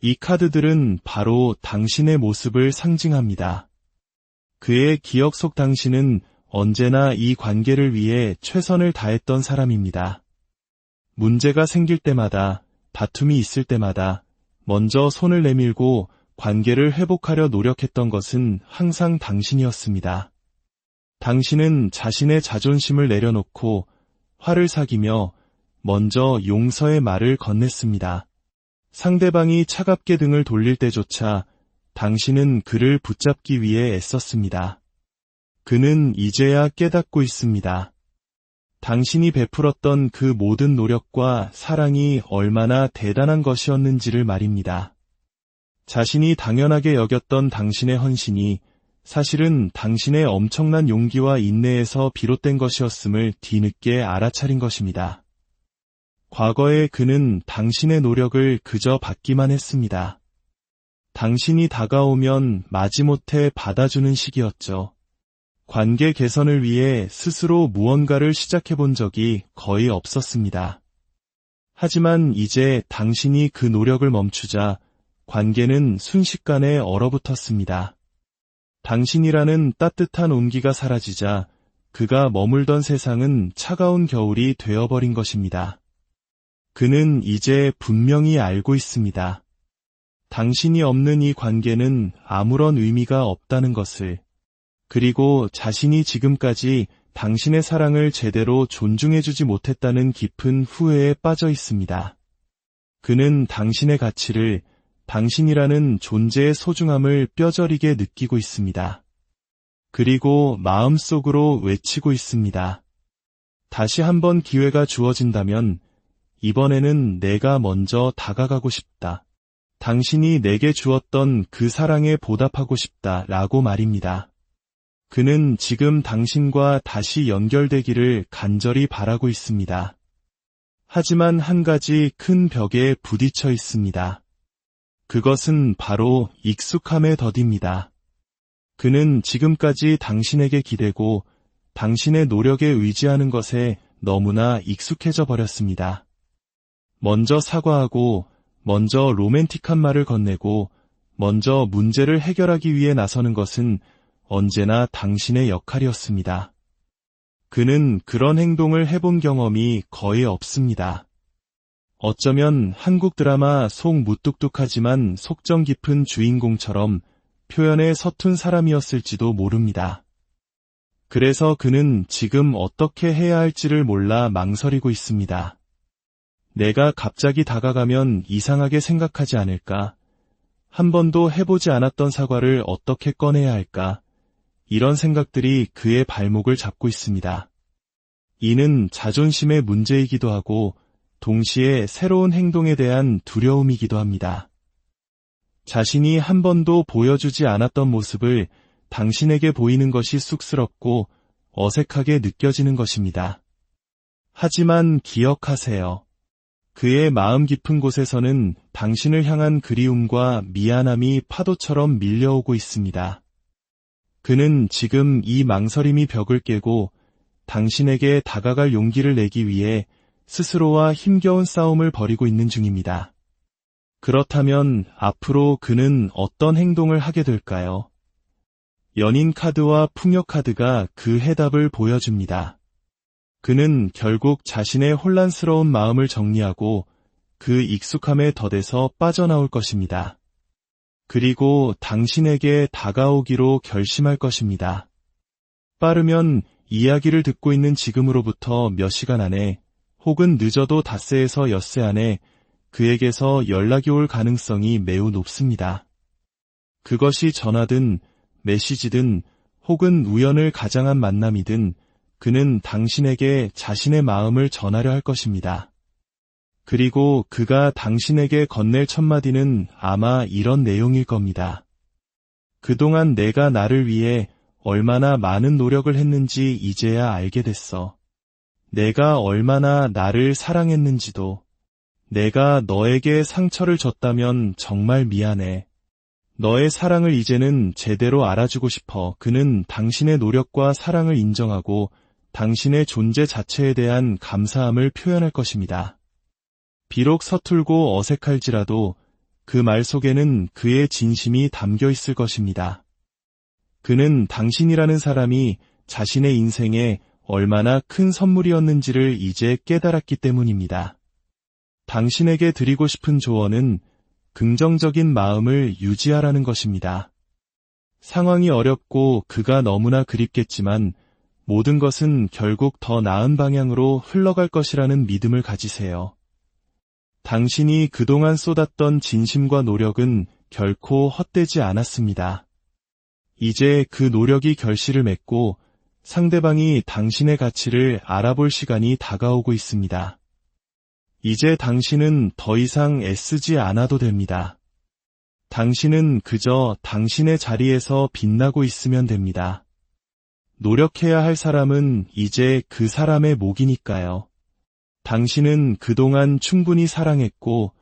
이 카드들은 바로 당신의 모습을 상징합니다. 그의 기억 속 당신은 언제나 이 관계를 위해 최선을 다했던 사람입니다. 문제가 생길 때마다, 다툼이 있을 때마다 먼저 손을 내밀고 관계를 회복하려 노력했던 것은 항상 당신이었습니다. 당신은 자신의 자존심을 내려놓고 화를 사귀며 먼저 용서의 말을 건넸습니다. 상대방이 차갑게 등을 돌릴 때조차 당신은 그를 붙잡기 위해 애썼습니다. 그는 이제야 깨닫고 있습니다. 당신이 베풀었던 그 모든 노력과 사랑이 얼마나 대단한 것이었는지를 말입니다. 자신이 당연하게 여겼던 당신의 헌신이 사실은 당신의 엄청난 용기와 인내에서 비롯된 것이었음을 뒤늦게 알아차린 것입니다. 과거에 그는 당신의 노력을 그저 받기만 했습니다. 당신이 다가오면 마지못해 받아주는 시기였죠. 관계 개선을 위해 스스로 무언가를 시작해본 적이 거의 없었습니다. 하지만 이제 당신이 그 노력을 멈추자 관계는 순식간에 얼어붙었습니다. 당신이라는 따뜻한 온기가 사라지자 그가 머물던 세상은 차가운 겨울이 되어버린 것입니다. 그는 이제 분명히 알고 있습니다. 당신이 없는 이 관계는 아무런 의미가 없다는 것을, 그리고 자신이 지금까지 당신의 사랑을 제대로 존중해주지 못했다는 깊은 후회에 빠져 있습니다. 그는 당신의 가치를, 당신이라는 존재의 소중함을 뼈저리게 느끼고 있습니다. 그리고 마음속으로 외치고 있습니다. 다시 한번 기회가 주어진다면 이번에는 내가 먼저 다가가고 싶다. 당신이 내게 주었던 그 사랑에 보답하고 싶다 라고 말입니다. 그는 지금 당신과 다시 연결되기를 간절히 바라고 있습니다. 하지만 한 가지 큰 벽에 부딪혀 있습니다. 그것은 바로 익숙함의 덫입니다. 그는 지금까지 당신에게 기대고 당신의 노력에 의지하는 것에 너무나 익숙해져 버렸습니다. 먼저 사과하고, 먼저 로맨틱한 말을 건네고, 먼저 문제를 해결하기 위해 나서는 것은 언제나 당신의 역할이었습니다. 그는 그런 행동을 해본 경험이 거의 없습니다. 어쩌면 한국 드라마 속 무뚝뚝하지만 속정 깊은 주인공처럼 표현에 서툰 사람이었을지도 모릅니다. 그래서 그는 지금 어떻게 해야 할지를 몰라 망설이고 있습니다. 내가 갑자기 다가가면 이상하게 생각하지 않을까? 한 번도 해보지 않았던 사과를 어떻게 꺼내야 할까? 이런 생각들이 그의 발목을 잡고 있습니다. 이는 자존심의 문제이기도 하고 동시에 새로운 행동에 대한 두려움이기도 합니다. 자신이 한 번도 보여주지 않았던 모습을 당신에게 보이는 것이 쑥스럽고 어색하게 느껴지는 것입니다. 하지만 기억하세요. 그의 마음 깊은 곳에서는 당신을 향한 그리움과 미안함이 파도처럼 밀려오고 있습니다. 그는 지금 이 망설임이 벽을 깨고 당신에게 다가갈 용기를 내기 위해 스스로와 힘겨운 싸움을 벌이고 있는 중입니다. 그렇다면 앞으로 그는 어떤 행동을 하게 될까요? 연인 카드와 풍요 카드가 그 해답을 보여줍니다. 그는 결국 자신의 혼란스러운 마음을 정리하고 그 익숙함의 덫에서 빠져나올 것입니다. 그리고 당신에게 다가오기로 결심할 것입니다. 빠르면 이야기를 듣고 있는 지금으로부터 몇 시간 안에 혹은 늦어도 닷새에서 엿새 안에 그에게서 연락이 올 가능성이 매우 높습니다. 그것이 전화든 메시지든 혹은 우연을 가장한 만남이든 그는 당신에게 자신의 마음을 전하려 할 것입니다. 그리고 그가 당신에게 건넬 첫마디는 아마 이런 내용일 겁니다. 그동안 내가 나를 위해 얼마나 많은 노력을 했는지 이제야 알게 됐어. 내가 얼마나 나를 사랑했는지도. 내가 너에게 상처를 줬다면 정말 미안해. 너의 사랑을 이제는 제대로 알아주고 싶어. 그는 당신의 노력과 사랑을 인정하고 당신의 존재 자체에 대한 감사함을 표현할 것입니다. 비록 서툴고 어색할지라도 그 말 속에는 그의 진심이 담겨 있을 것입니다. 그는 당신이라는 사람이 자신의 인생에 얼마나 큰 선물이었는지를 이제 깨달았기 때문입니다. 당신에게 드리고 싶은 조언은 긍정적인 마음을 유지하라는 것입니다. 상황이 어렵고 그가 너무나 그립겠지만 모든 것은 결국 더 나은 방향으로 흘러갈 것이라는 믿음을 가지세요. 당신이 그동안 쏟았던 진심과 노력은 결코 헛되지 않았습니다. 이제 그 노력이 결실을 맺고 상대방이 당신의 가치를 알아볼 시간이 다가오고 있습니다. 이제 당신은 더 이상 애쓰지 않아도 됩니다. 당신은 그저 당신의 자리에서 빛나고 있으면 됩니다. 노력해야 할 사람은 이제 그 사람의 몫이니까요. 당신은 그동안 충분히 사랑했고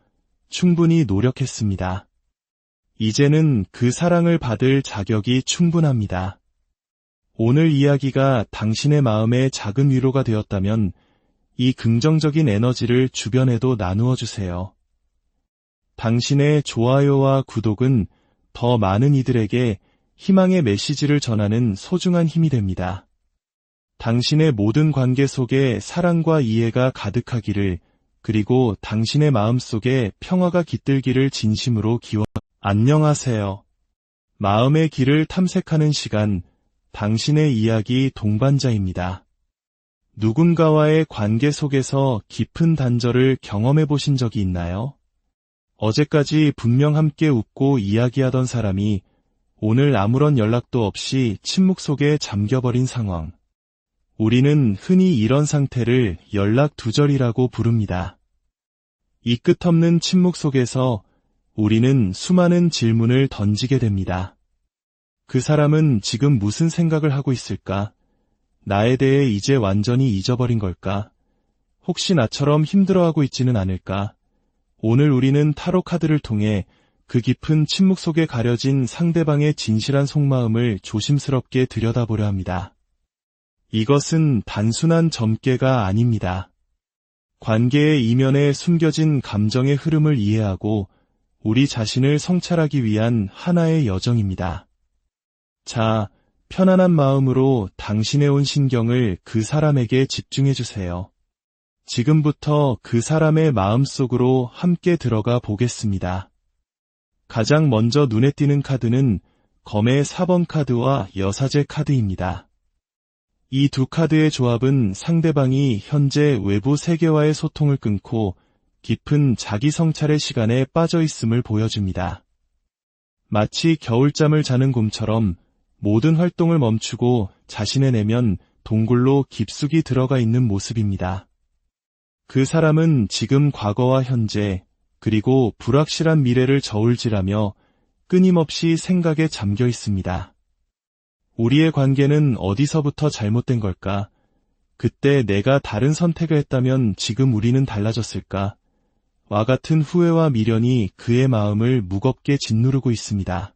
충분히 노력했습니다. 이제는 그 사랑을 받을 자격이 충분합니다. 오늘 이야기가 당신의 마음에 작은 위로가 되었다면 이 긍정적인 에너지를 주변에도 나누어 주세요. 당신의 좋아요와 구독은 더 많은 이들에게 희망의 메시지를 전하는 소중한 힘이 됩니다. 당신의 모든 관계 속에 사랑과 이해가 가득하기를, 그리고 당신의 마음속에 평화가 깃들기를 진심으로 안녕하세요. 마음의 길을 탐색하는 시간, 당신의 이야기 동반자입니다. 누군가와의 관계 속에서 깊은 단절을 경험해 보신 적이 있나요? 어제까지 분명 함께 웃고 이야기하던 사람이 오늘 아무런 연락도 없이 침묵 속에 잠겨버린 상황. 우리는 흔히 이런 상태를 연락 두절이라고 부릅니다. 이 끝없는 침묵 속에서 우리는 수많은 질문을 던지게 됩니다. 그 사람은 지금 무슨 생각을 하고 있을까? 나에 대해 이제 완전히 잊어버린 걸까? 혹시 나처럼 힘들어하고 있지는 않을까? 오늘 우리는 타로 카드를 통해 그 깊은 침묵 속에 가려진 상대방의 진실한 속마음을 조심스럽게 들여다보려 합니다. 이것은 단순한 점괘가 아닙니다. 관계의 이면에 숨겨진 감정의 흐름을 이해하고 우리 자신을 성찰하기 위한 하나의 여정입니다. 자, 편안한 마음으로 당신의 온 신경을 그 사람에게 집중해 주세요. 지금부터 그 사람의 마음속으로 함께 들어가 보겠습니다. 가장 먼저 눈에 띄는 카드는 검의 4번 카드와 여사제 카드입니다. 이 두 카드의 조합은 상대방이 현재 외부 세계와의 소통을 끊고 깊은 자기 성찰의 시간에 빠져 있음을 보여줍니다. 마치 겨울잠을 자는 곰처럼 모든 활동을 멈추고 자신의 내면 동굴로 깊숙이 들어가 있는 모습입니다. 그 사람은 지금 과거와 현재, 그리고 불확실한 미래를 저울질하며 끊임없이 생각에 잠겨 있습니다. 우리의 관계는 어디서부터 잘못된 걸까? 그때 내가 다른 선택을 했다면 지금 우리는 달라졌을까? 와 같은 후회와 미련이 그의 마음을 무겁게 짓누르고 있습니다.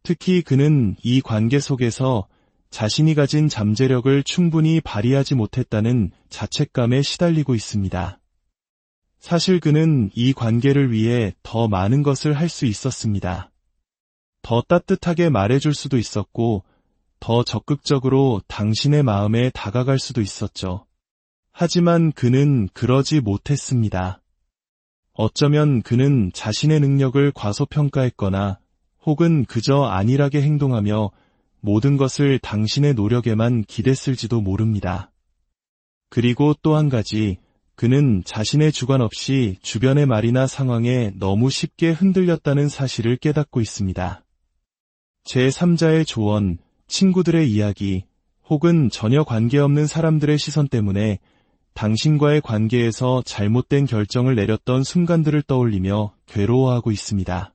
특히 그는 이 관계 속에서 자신이 가진 잠재력을 충분히 발휘하지 못했다는 자책감에 시달리고 있습니다. 사실 그는 이 관계를 위해 더 많은 것을 할 수 있었습니다. 더 따뜻하게 말해줄 수도 있었고, 더 적극적으로 당신의 마음에 다가갈 수도 있었죠. 하지만 그는 그러지 못했습니다. 어쩌면 그는 자신의 능력을 과소평가했거나 혹은 그저 안일하게 행동하며 모든 것을 당신의 노력에만 기댔을지도 모릅니다. 그리고 또 한 가지, 그는 자신의 주관 없이 주변의 말이나 상황에 너무 쉽게 흔들렸다는 사실을 깨닫고 있습니다. 제3자의 조언, 친구들의 이야기, 혹은 전혀 관계없는 사람들의 시선 때문에 당신과의 관계에서 잘못된 결정을 내렸던 순간들을 떠올리며 괴로워하고 있습니다.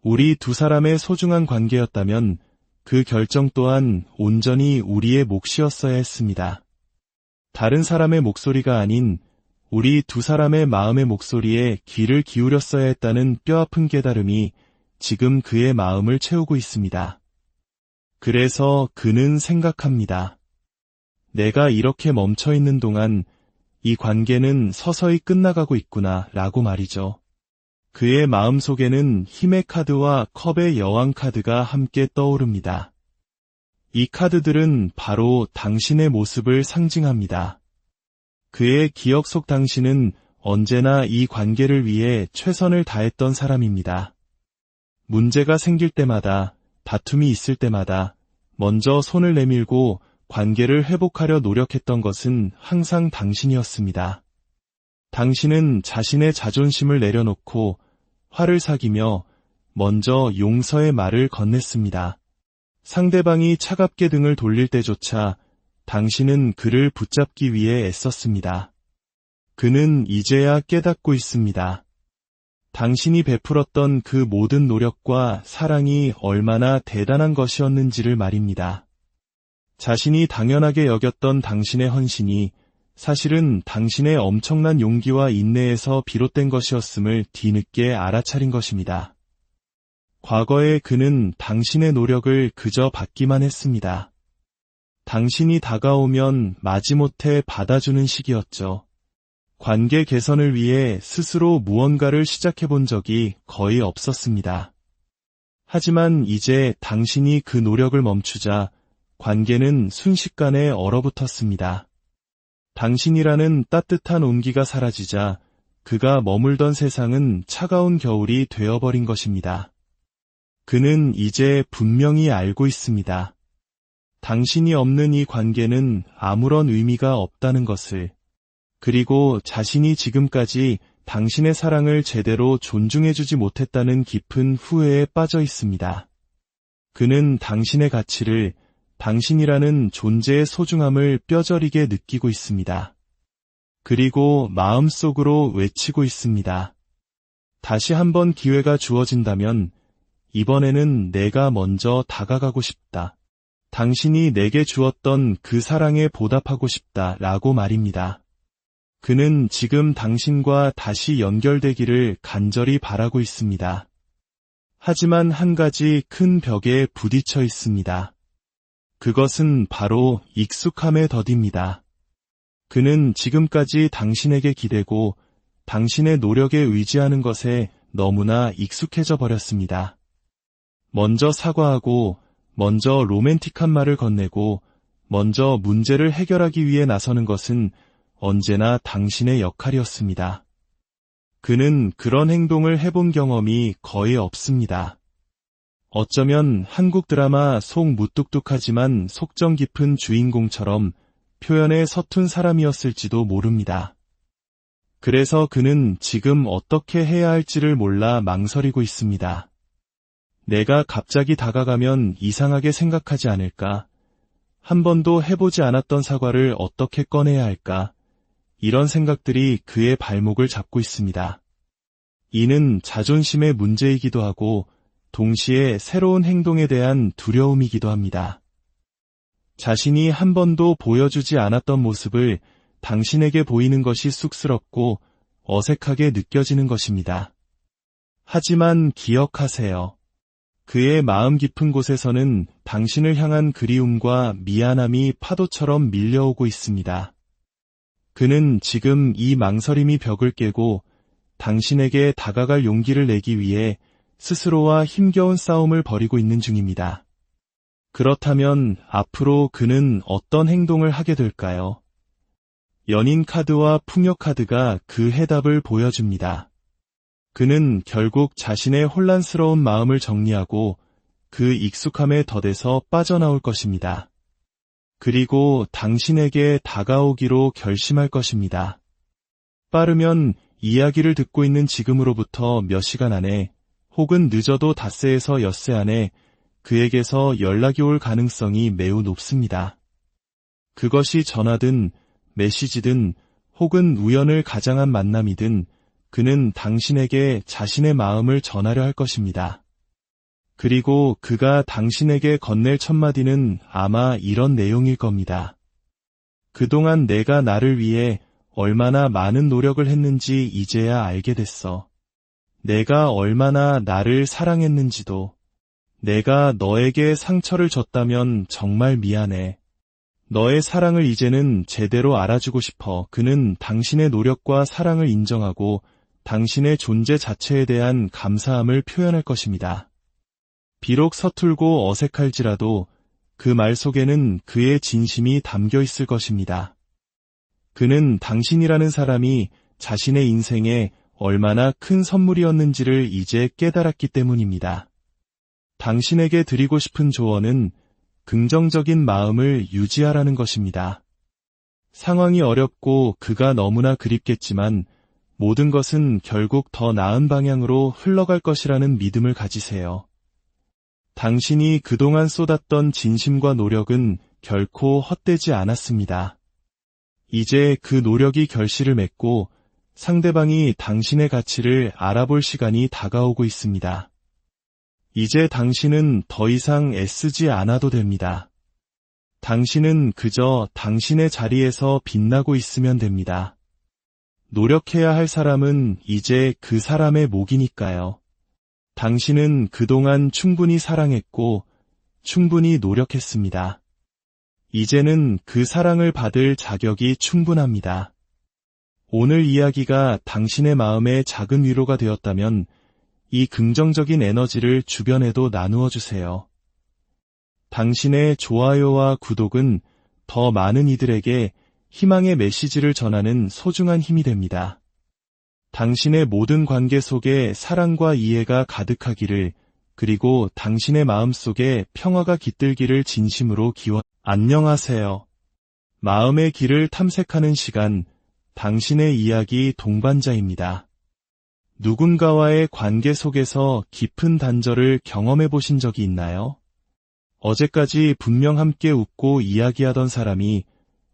우리 두 사람의 소중한 관계였다면 그 결정 또한 온전히 우리의 몫이었어야 했습니다. 다른 사람의 목소리가 아닌 우리 두 사람의 마음의 목소리에 귀를 기울였어야 했다는 뼈아픈 깨달음이 지금 그의 마음을 채우고 있습니다. 그래서 그는 생각합니다. 내가 이렇게 멈춰있는 동안 이 관계는 서서히 끝나가고 있구나 라고 말이죠. 그의 마음속에는 힘의 카드와 컵의 여왕 카드가 함께 떠오릅니다. 이 카드들은 바로 당신의 모습을 상징합니다. 그의 기억 속 당신은 언제나 이 관계를 위해 최선을 다했던 사람입니다. 문제가 생길 때마다, 다툼이 있을 때마다 먼저 손을 내밀고 관계를 회복하려 노력했던 것은 항상 당신이었습니다. 당신은 자신의 자존심을 내려놓고 화를 사귀며 먼저 용서의 말을 건넸습니다. 상대방이 차갑게 등을 돌릴 때조차 당신은 그를 붙잡기 위해 애썼습니다. 그는 이제야 깨닫고 있습니다. 당신이 베풀었던 그 모든 노력과 사랑이 얼마나 대단한 것이었는지를 말입니다. 자신이 당연하게 여겼던 당신의 헌신이 사실은 당신의 엄청난 용기와 인내에서 비롯된 것이었음을 뒤늦게 알아차린 것입니다. 과거에 그는 당신의 노력을 그저 받기만 했습니다. 당신이 다가오면 마지못해 받아주는 시기였죠. 관계 개선을 위해 스스로 무언가를 시작해본 적이 거의 없었습니다. 하지만 이제 당신이 그 노력을 멈추자 관계는 순식간에 얼어붙었습니다. 당신이라는 따뜻한 온기가 사라지자 그가 머물던 세상은 차가운 겨울이 되어버린 것입니다. 그는 이제 분명히 알고 있습니다. 당신이 없는 이 관계는 아무런 의미가 없다는 것을, 그리고 자신이 지금까지 당신의 사랑을 제대로 존중해주지 못했다는 깊은 후회에 빠져 있습니다. 그는 당신의 가치를, 당신이라는 존재의 소중함을 뼈저리게 느끼고 있습니다. 그리고 마음속으로 외치고 있습니다. 다시 한번 기회가 주어진다면 이번에는 내가 먼저 다가가고 싶다. 당신이 내게 주었던 그 사랑에 보답하고 싶다 라고 말입니다. 그는 지금 당신과 다시 연결되기를 간절히 바라고 있습니다. 하지만 한 가지 큰 벽에 부딪혀 있습니다. 그것은 바로 익숙함의 덫입니다. 그는 지금까지 당신에게 기대고 당신의 노력에 의지하는 것에 너무나 익숙해져 버렸습니다. 먼저 사과하고, 먼저 로맨틱한 말을 건네고, 먼저 문제를 해결하기 위해 나서는 것은 언제나 당신의 역할이었습니다. 그는 그런 행동을 해본 경험이 거의 없습니다. 어쩌면 한국 드라마 속 무뚝뚝하지만 속정 깊은 주인공처럼 표현에 서툰 사람이었을지도 모릅니다. 그래서 그는 지금 어떻게 해야 할지를 몰라 망설이고 있습니다. 내가 갑자기 다가가면 이상하게 생각하지 않을까? 한 번도 해보지 않았던 사과를 어떻게 꺼내야 할까? 이런 생각들이 그의 발목을 잡고 있습니다. 이는 자존심의 문제이기도 하고 동시에 새로운 행동에 대한 두려움이기도 합니다. 자신이 한 번도 보여주지 않았던 모습을 당신에게 보이는 것이 쑥스럽고 어색하게 느껴지는 것입니다. 하지만 기억하세요. 그의 마음 깊은 곳에서는 당신을 향한 그리움과 미안함이 파도처럼 밀려오고 있습니다. 그는 지금 이 망설임이 벽을 깨고 당신에게 다가갈 용기를 내기 위해 스스로와 힘겨운 싸움을 벌이고 있는 중입니다. 그렇다면 앞으로 그는 어떤 행동을 하게 될까요? 연인 카드와 풍요 카드가 그 해답을 보여줍니다. 그는 결국 자신의 혼란스러운 마음을 정리하고 그 익숙함의 덫에서 빠져나올 것입니다. 그리고 당신에게 다가오기로 결심할 것입니다. 빠르면 이야기를 듣고 있는 지금으로부터 몇 시간 안에 혹은 늦어도 닷새에서 엿새 안에 그에게서 연락이 올 가능성이 매우 높습니다. 그것이 전화든 메시지든 혹은 우연을 가장한 만남이든 그는 당신에게 자신의 마음을 전하려 할 것입니다. 그리고 그가 당신에게 건넬 첫마디는 아마 이런 내용일 겁니다. 그동안 내가 나를 위해 얼마나 많은 노력을 했는지 이제야 알게 됐어. 내가 얼마나 나를 사랑했는지도. 내가 너에게 상처를 줬다면 정말 미안해. 너의 사랑을 이제는 제대로 알아주고 싶어. 그는 당신의 노력과 사랑을 인정하고 당신의 존재 자체에 대한 감사함을 표현할 것입니다. 비록 서툴고 어색할지라도 그 말 속에는 그의 진심이 담겨 있을 것입니다. 그는 당신이라는 사람이 자신의 인생에 얼마나 큰 선물이었는지를 이제 깨달았기 때문입니다. 당신에게 드리고 싶은 조언은 긍정적인 마음을 유지하라는 것입니다. 상황이 어렵고 그가 너무나 그립겠지만 모든 것은 결국 더 나은 방향으로 흘러갈 것이라는 믿음을 가지세요. 당신이 그동안 쏟았던 진심과 노력은 결코 헛되지 않았습니다. 이제 그 노력이 결실을 맺고 상대방이 당신의 가치를 알아볼 시간이 다가오고 있습니다. 이제 당신은 더 이상 애쓰지 않아도 됩니다. 당신은 그저 당신의 자리에서 빛나고 있으면 됩니다. 노력해야 할 사람은 이제 그 사람의 몫이니까요. 당신은 그동안 충분히 사랑했고 충분히 노력했습니다. 이제는 그 사랑을 받을 자격이 충분합니다. 오늘 이야기가 당신의 마음에 작은 위로가 되었다면 이 긍정적인 에너지를 주변에도 나누어 주세요. 당신의 좋아요와 구독은 더 많은 이들에게 희망의 메시지를 전하는 소중한 힘이 됩니다. 당신의 모든 관계 속에 사랑과 이해가 가득하기를, 그리고 당신의 마음속에 평화가 깃들기를 진심으로 안녕하세요. 마음의 길을 탐색하는 시간, 당신의 이야기 동반자입니다. 누군가와의 관계 속에서 깊은 단절을 경험해 보신 적이 있나요? 어제까지 분명 함께 웃고 이야기하던 사람이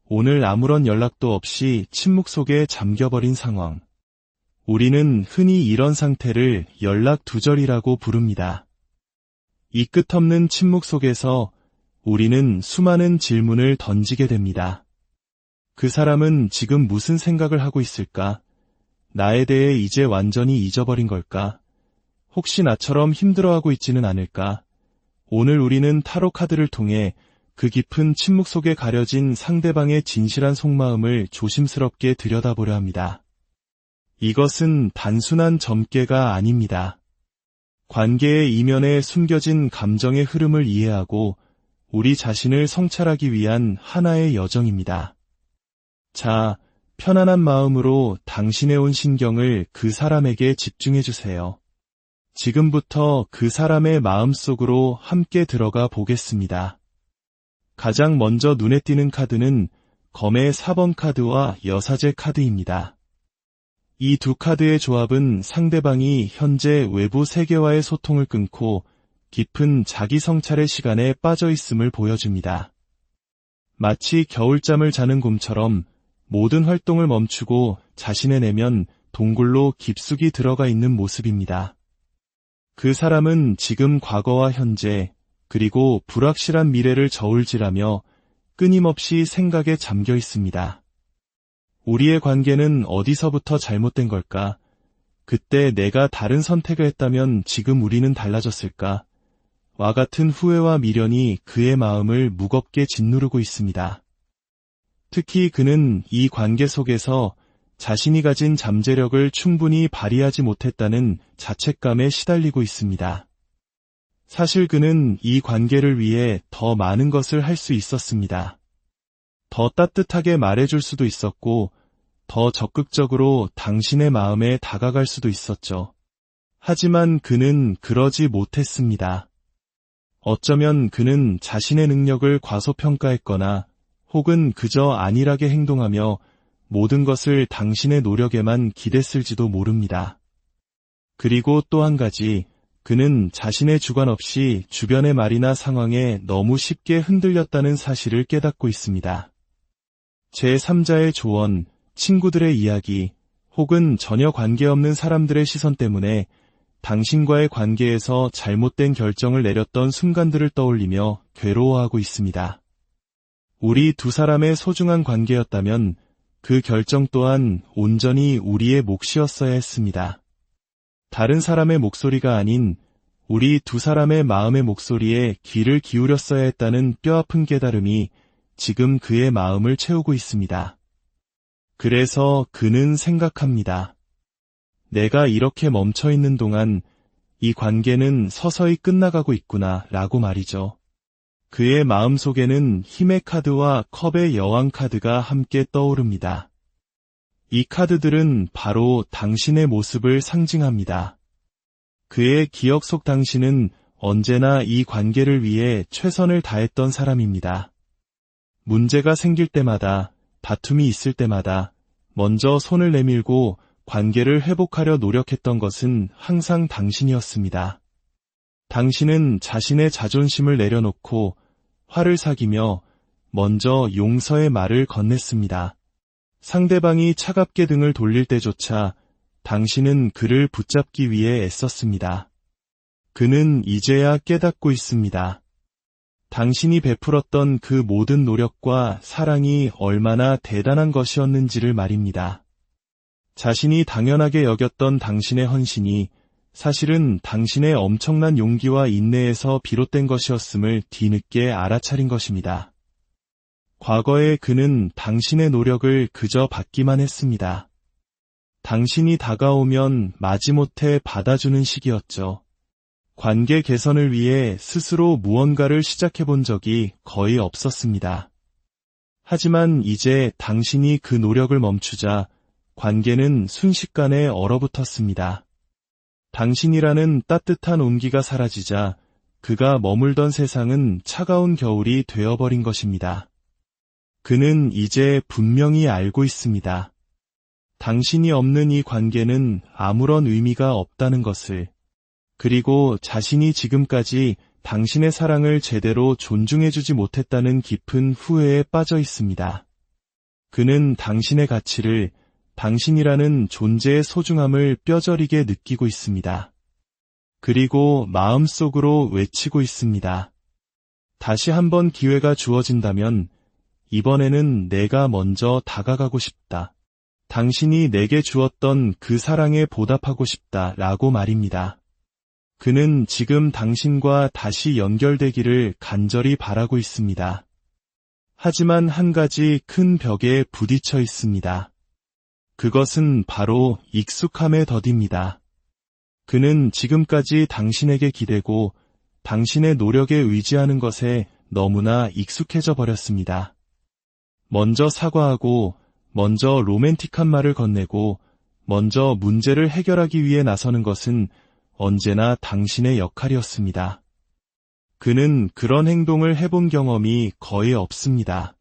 오늘 아무런 연락도 없이 침묵 속에 잠겨버린 상황. 우리는 흔히 이런 상태를 연락 두절이라고 부릅니다. 이 끝없는 침묵 속에서 우리는 수많은 질문을 던지게 됩니다. 그 사람은 지금 무슨 생각을 하고 있을까? 나에 대해 이제 완전히 잊어버린 걸까? 혹시 나처럼 힘들어하고 있지는 않을까? 오늘 우리는 타로 카드를 통해 그 깊은 침묵 속에 가려진 상대방의 진실한 속마음을 조심스럽게 들여다보려 합니다. 이것은 단순한 점괘가 아닙니다. 관계의 이면에 숨겨진 감정의 흐름을 이해하고 우리 자신을 성찰하기 위한 하나의 여정입니다. 자, 편안한 마음으로 당신의 온 신경을 그 사람에게 집중해 주세요. 지금부터 그 사람의 마음속으로 함께 들어가 보겠습니다. 가장 먼저 눈에 띄는 카드는 검의 4번 카드와 여사제 카드입니다. 이 두 카드의 조합은 상대방이 현재 외부 세계와의 소통을 끊고 깊은 자기 성찰의 시간에 빠져 있음을 보여줍니다. 마치 겨울잠을 자는 곰처럼 모든 활동을 멈추고 자신의 내면 동굴로 깊숙이 들어가 있는 모습입니다. 그 사람은 지금 과거와 현재, 그리고 불확실한 미래를 저울질하며 끊임없이 생각에 잠겨 있습니다. 우리의 관계는 어디서부터 잘못된 걸까? 그때 내가 다른 선택을 했다면 지금 우리는 달라졌을까? 와 같은 후회와 미련이 그의 마음을 무겁게 짓누르고 있습니다. 특히 그는 이 관계 속에서 자신이 가진 잠재력을 충분히 발휘하지 못했다는 자책감에 시달리고 있습니다. 사실 그는 이 관계를 위해 더 많은 것을 할 수 있었습니다. 더 따뜻하게 말해줄 수도 있었고, 더 적극적으로 당신의 마음에 다가갈 수도 있었죠. 하지만 그는 그러지 못했습니다. 어쩌면 그는 자신의 능력을 과소평가했거나 혹은 그저 안일하게 행동하며 모든 것을 당신의 노력에만 기댔을지도 모릅니다. 그리고 또 한 가지, 그는 자신의 주관 없이 주변의 말이나 상황에 너무 쉽게 흔들렸다는 사실을 깨닫고 있습니다. 제3자의 조언, 친구들의 이야기, 혹은 전혀 관계없는 사람들의 시선 때문에 당신과의 관계에서 잘못된 결정을 내렸던 순간들을 떠올리며 괴로워하고 있습니다. 우리 두 사람의 소중한 관계였다면 그 결정 또한 온전히 우리의 몫이었어야 했습니다. 다른 사람의 목소리가 아닌 우리 두 사람의 마음의 목소리에 귀를 기울였어야 했다는 뼈아픈 깨달음이 지금 그의 마음을 채우고 있습니다. 그래서 그는 생각합니다. 내가 이렇게 멈춰있는 동안 이 관계는 서서히 끝나가고 있구나 라고 말이죠. 그의 마음속에는 힘의 카드와 컵의 여왕 카드가 함께 떠오릅니다. 이 카드들은 바로 당신의 모습을 상징합니다. 그의 기억 속 당신은 언제나 이 관계를 위해 최선을 다했던 사람입니다. 문제가 생길 때마다, 다툼이 있을 때마다 먼저 손을 내밀고 관계를 회복하려 노력했던 것은 항상 당신이었습니다. 당신은 자신의 자존심을 내려놓고 화를 사귀며 먼저 용서의 말을 건넸습니다. 상대방이 차갑게 등을 돌릴 때조차 당신은 그를 붙잡기 위해 애썼습니다. 그는 이제야 깨닫고 있습니다. 당신이 베풀었던 그 모든 노력과 사랑이 얼마나 대단한 것이었는지를 말입니다. 자신이 당연하게 여겼던 당신의 헌신이 사실은 당신의 엄청난 용기와 인내에서 비롯된 것이었음을 뒤늦게 알아차린 것입니다. 과거에 그는 당신의 노력을 그저 받기만 했습니다. 당신이 다가오면 마지못해 받아주는 시기였죠. 관계 개선을 위해 스스로 무언가를 시작해본 적이 거의 없었습니다. 하지만 이제 당신이 그 노력을 멈추자 관계는 순식간에 얼어붙었습니다. 당신이라는 따뜻한 온기가 사라지자 그가 머물던 세상은 차가운 겨울이 되어버린 것입니다. 그는 이제 분명히 알고 있습니다. 당신이 없는 이 관계는 아무런 의미가 없다는 것을, 그리고 자신이 지금까지 당신의 사랑을 제대로 존중해주지 못했다는 깊은 후회에 빠져 있습니다. 그는 당신의 가치를, 당신이라는 존재의 소중함을 뼈저리게 느끼고 있습니다. 그리고 마음속으로 외치고 있습니다. 다시 한번 기회가 주어진다면 이번에는 내가 먼저 다가가고 싶다. 당신이 내게 주었던 그 사랑에 보답하고 싶다 라고 말입니다. 그는 지금 당신과 다시 연결되기를 간절히 바라고 있습니다. 하지만 한 가지 큰 벽에 부딪혀 있습니다. 그것은 바로 익숙함의 덫입니다. 그는 지금까지 당신에게 기대고 당신의 노력에 의지하는 것에 너무나 익숙해져 버렸습니다. 먼저 사과하고, 먼저 로맨틱한 말을 건네고, 먼저 문제를 해결하기 위해 나서는 것은 언제나 당신의 역할이었습니다. 그는 그런 행동을 해본 경험이 거의 없습니다.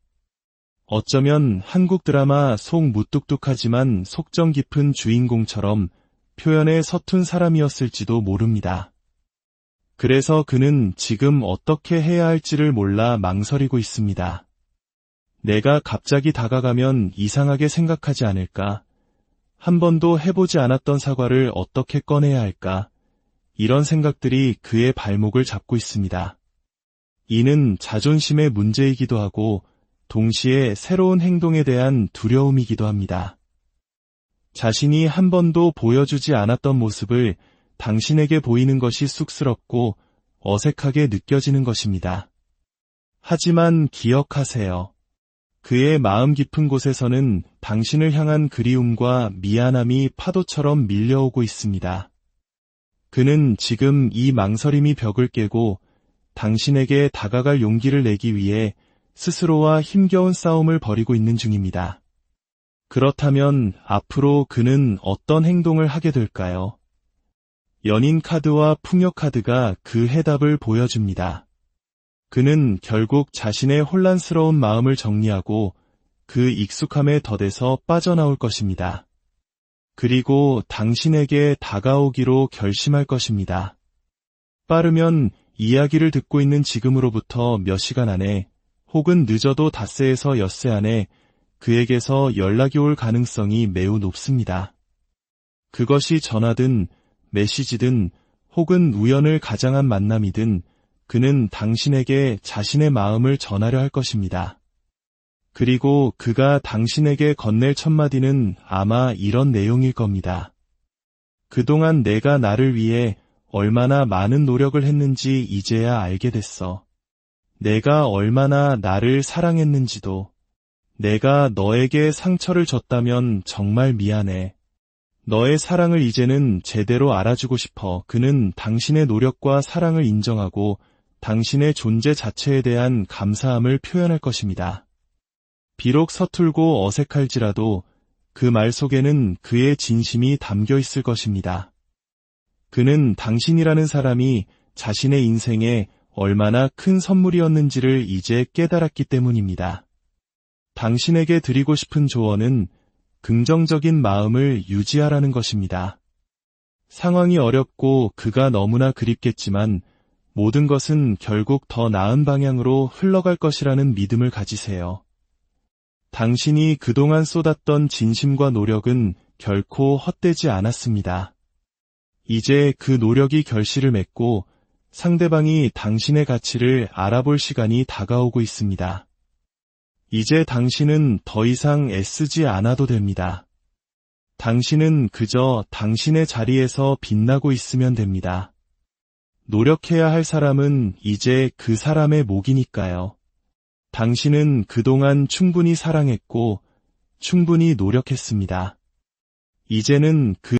어쩌면 한국 드라마 속 무뚝뚝하지만 속정 깊은 주인공처럼 표현에 서툰 사람이었을지도 모릅니다. 그래서 그는 지금 어떻게 해야 할지를 몰라 망설이고 있습니다. 내가 갑자기 다가가면 이상하게 생각하지 않을까? 한 번도 해보지 않았던 사과를 어떻게 꺼내야 할까? 이런 생각들이 그의 발목을 잡고 있습니다. 이는 자존심의 문제이기도 하고 동시에 새로운 행동에 대한 두려움이기도 합니다. 자신이 한 번도 보여주지 않았던 모습을 당신에게 보이는 것이 쑥스럽고 어색하게 느껴지는 것입니다. 하지만 기억하세요. 그의 마음 깊은 곳에서는 당신을 향한 그리움과 미안함이 파도처럼 밀려오고 있습니다. 그는 지금 이 망설임이 벽을 깨고 당신에게 다가갈 용기를 내기 위해 스스로와 힘겨운 싸움을 벌이고 있는 중입니다. 그렇다면 앞으로 그는 어떤 행동을 하게 될까요? 연인 카드와 풍요 카드가 그 해답을 보여줍니다. 그는 결국 자신의 혼란스러운 마음을 정리하고 그 익숙함의 덫에서 빠져나올 것입니다. 그리고 당신에게 다가오기로 결심할 것입니다. 빠르면 이야기를 듣고 있는 지금으로부터 몇 시간 안에 혹은 늦어도 닷새에서 엿새 안에 그에게서 연락이 올 가능성이 매우 높습니다. 그것이 전화든 메시지든 혹은 우연을 가장한 만남이든 그는 당신에게 자신의 마음을 전하려 할 것입니다. 그리고 그가 당신에게 건넬 첫마디는 아마 이런 내용일 겁니다. 그동안 내가 나를 위해 얼마나 많은 노력을 했는지 이제야 알게 됐어. 내가 얼마나 나를 사랑했는지도. 내가 너에게 상처를 줬다면 정말 미안해. 너의 사랑을 이제는 제대로 알아주고 싶어. 그는 당신의 노력과 사랑을 인정하고 당신의 존재 자체에 대한 감사함을 표현할 것입니다. 비록 서툴고 어색할지라도 그 말 속에는 그의 진심이 담겨 있을 것입니다. 그는 당신이라는 사람이 자신의 인생에 얼마나 큰 선물이었는지를 이제 깨달았기 때문입니다. 당신에게 드리고 싶은 조언은 긍정적인 마음을 유지하라는 것입니다. 상황이 어렵고 그가 너무나 그립겠지만 모든 것은 결국 더 나은 방향으로 흘러갈 것이라는 믿음을 가지세요. 당신이 그동안 쏟았던 진심과 노력은 결코 헛되지 않았습니다. 이제 그 노력이 결실을 맺고 상대방이 당신의 가치를 알아볼 시간이 다가오고 있습니다. 이제 당신은 더 이상 애쓰지 않아도 됩니다. 당신은 그저 당신의 자리에서 빛나고 있으면 됩니다. 노력해야 할 사람은 이제 그 사람의 몫이니까요. 당신은 그동안 충분히 사랑했고 충분히 노력했습니다. 이제는 그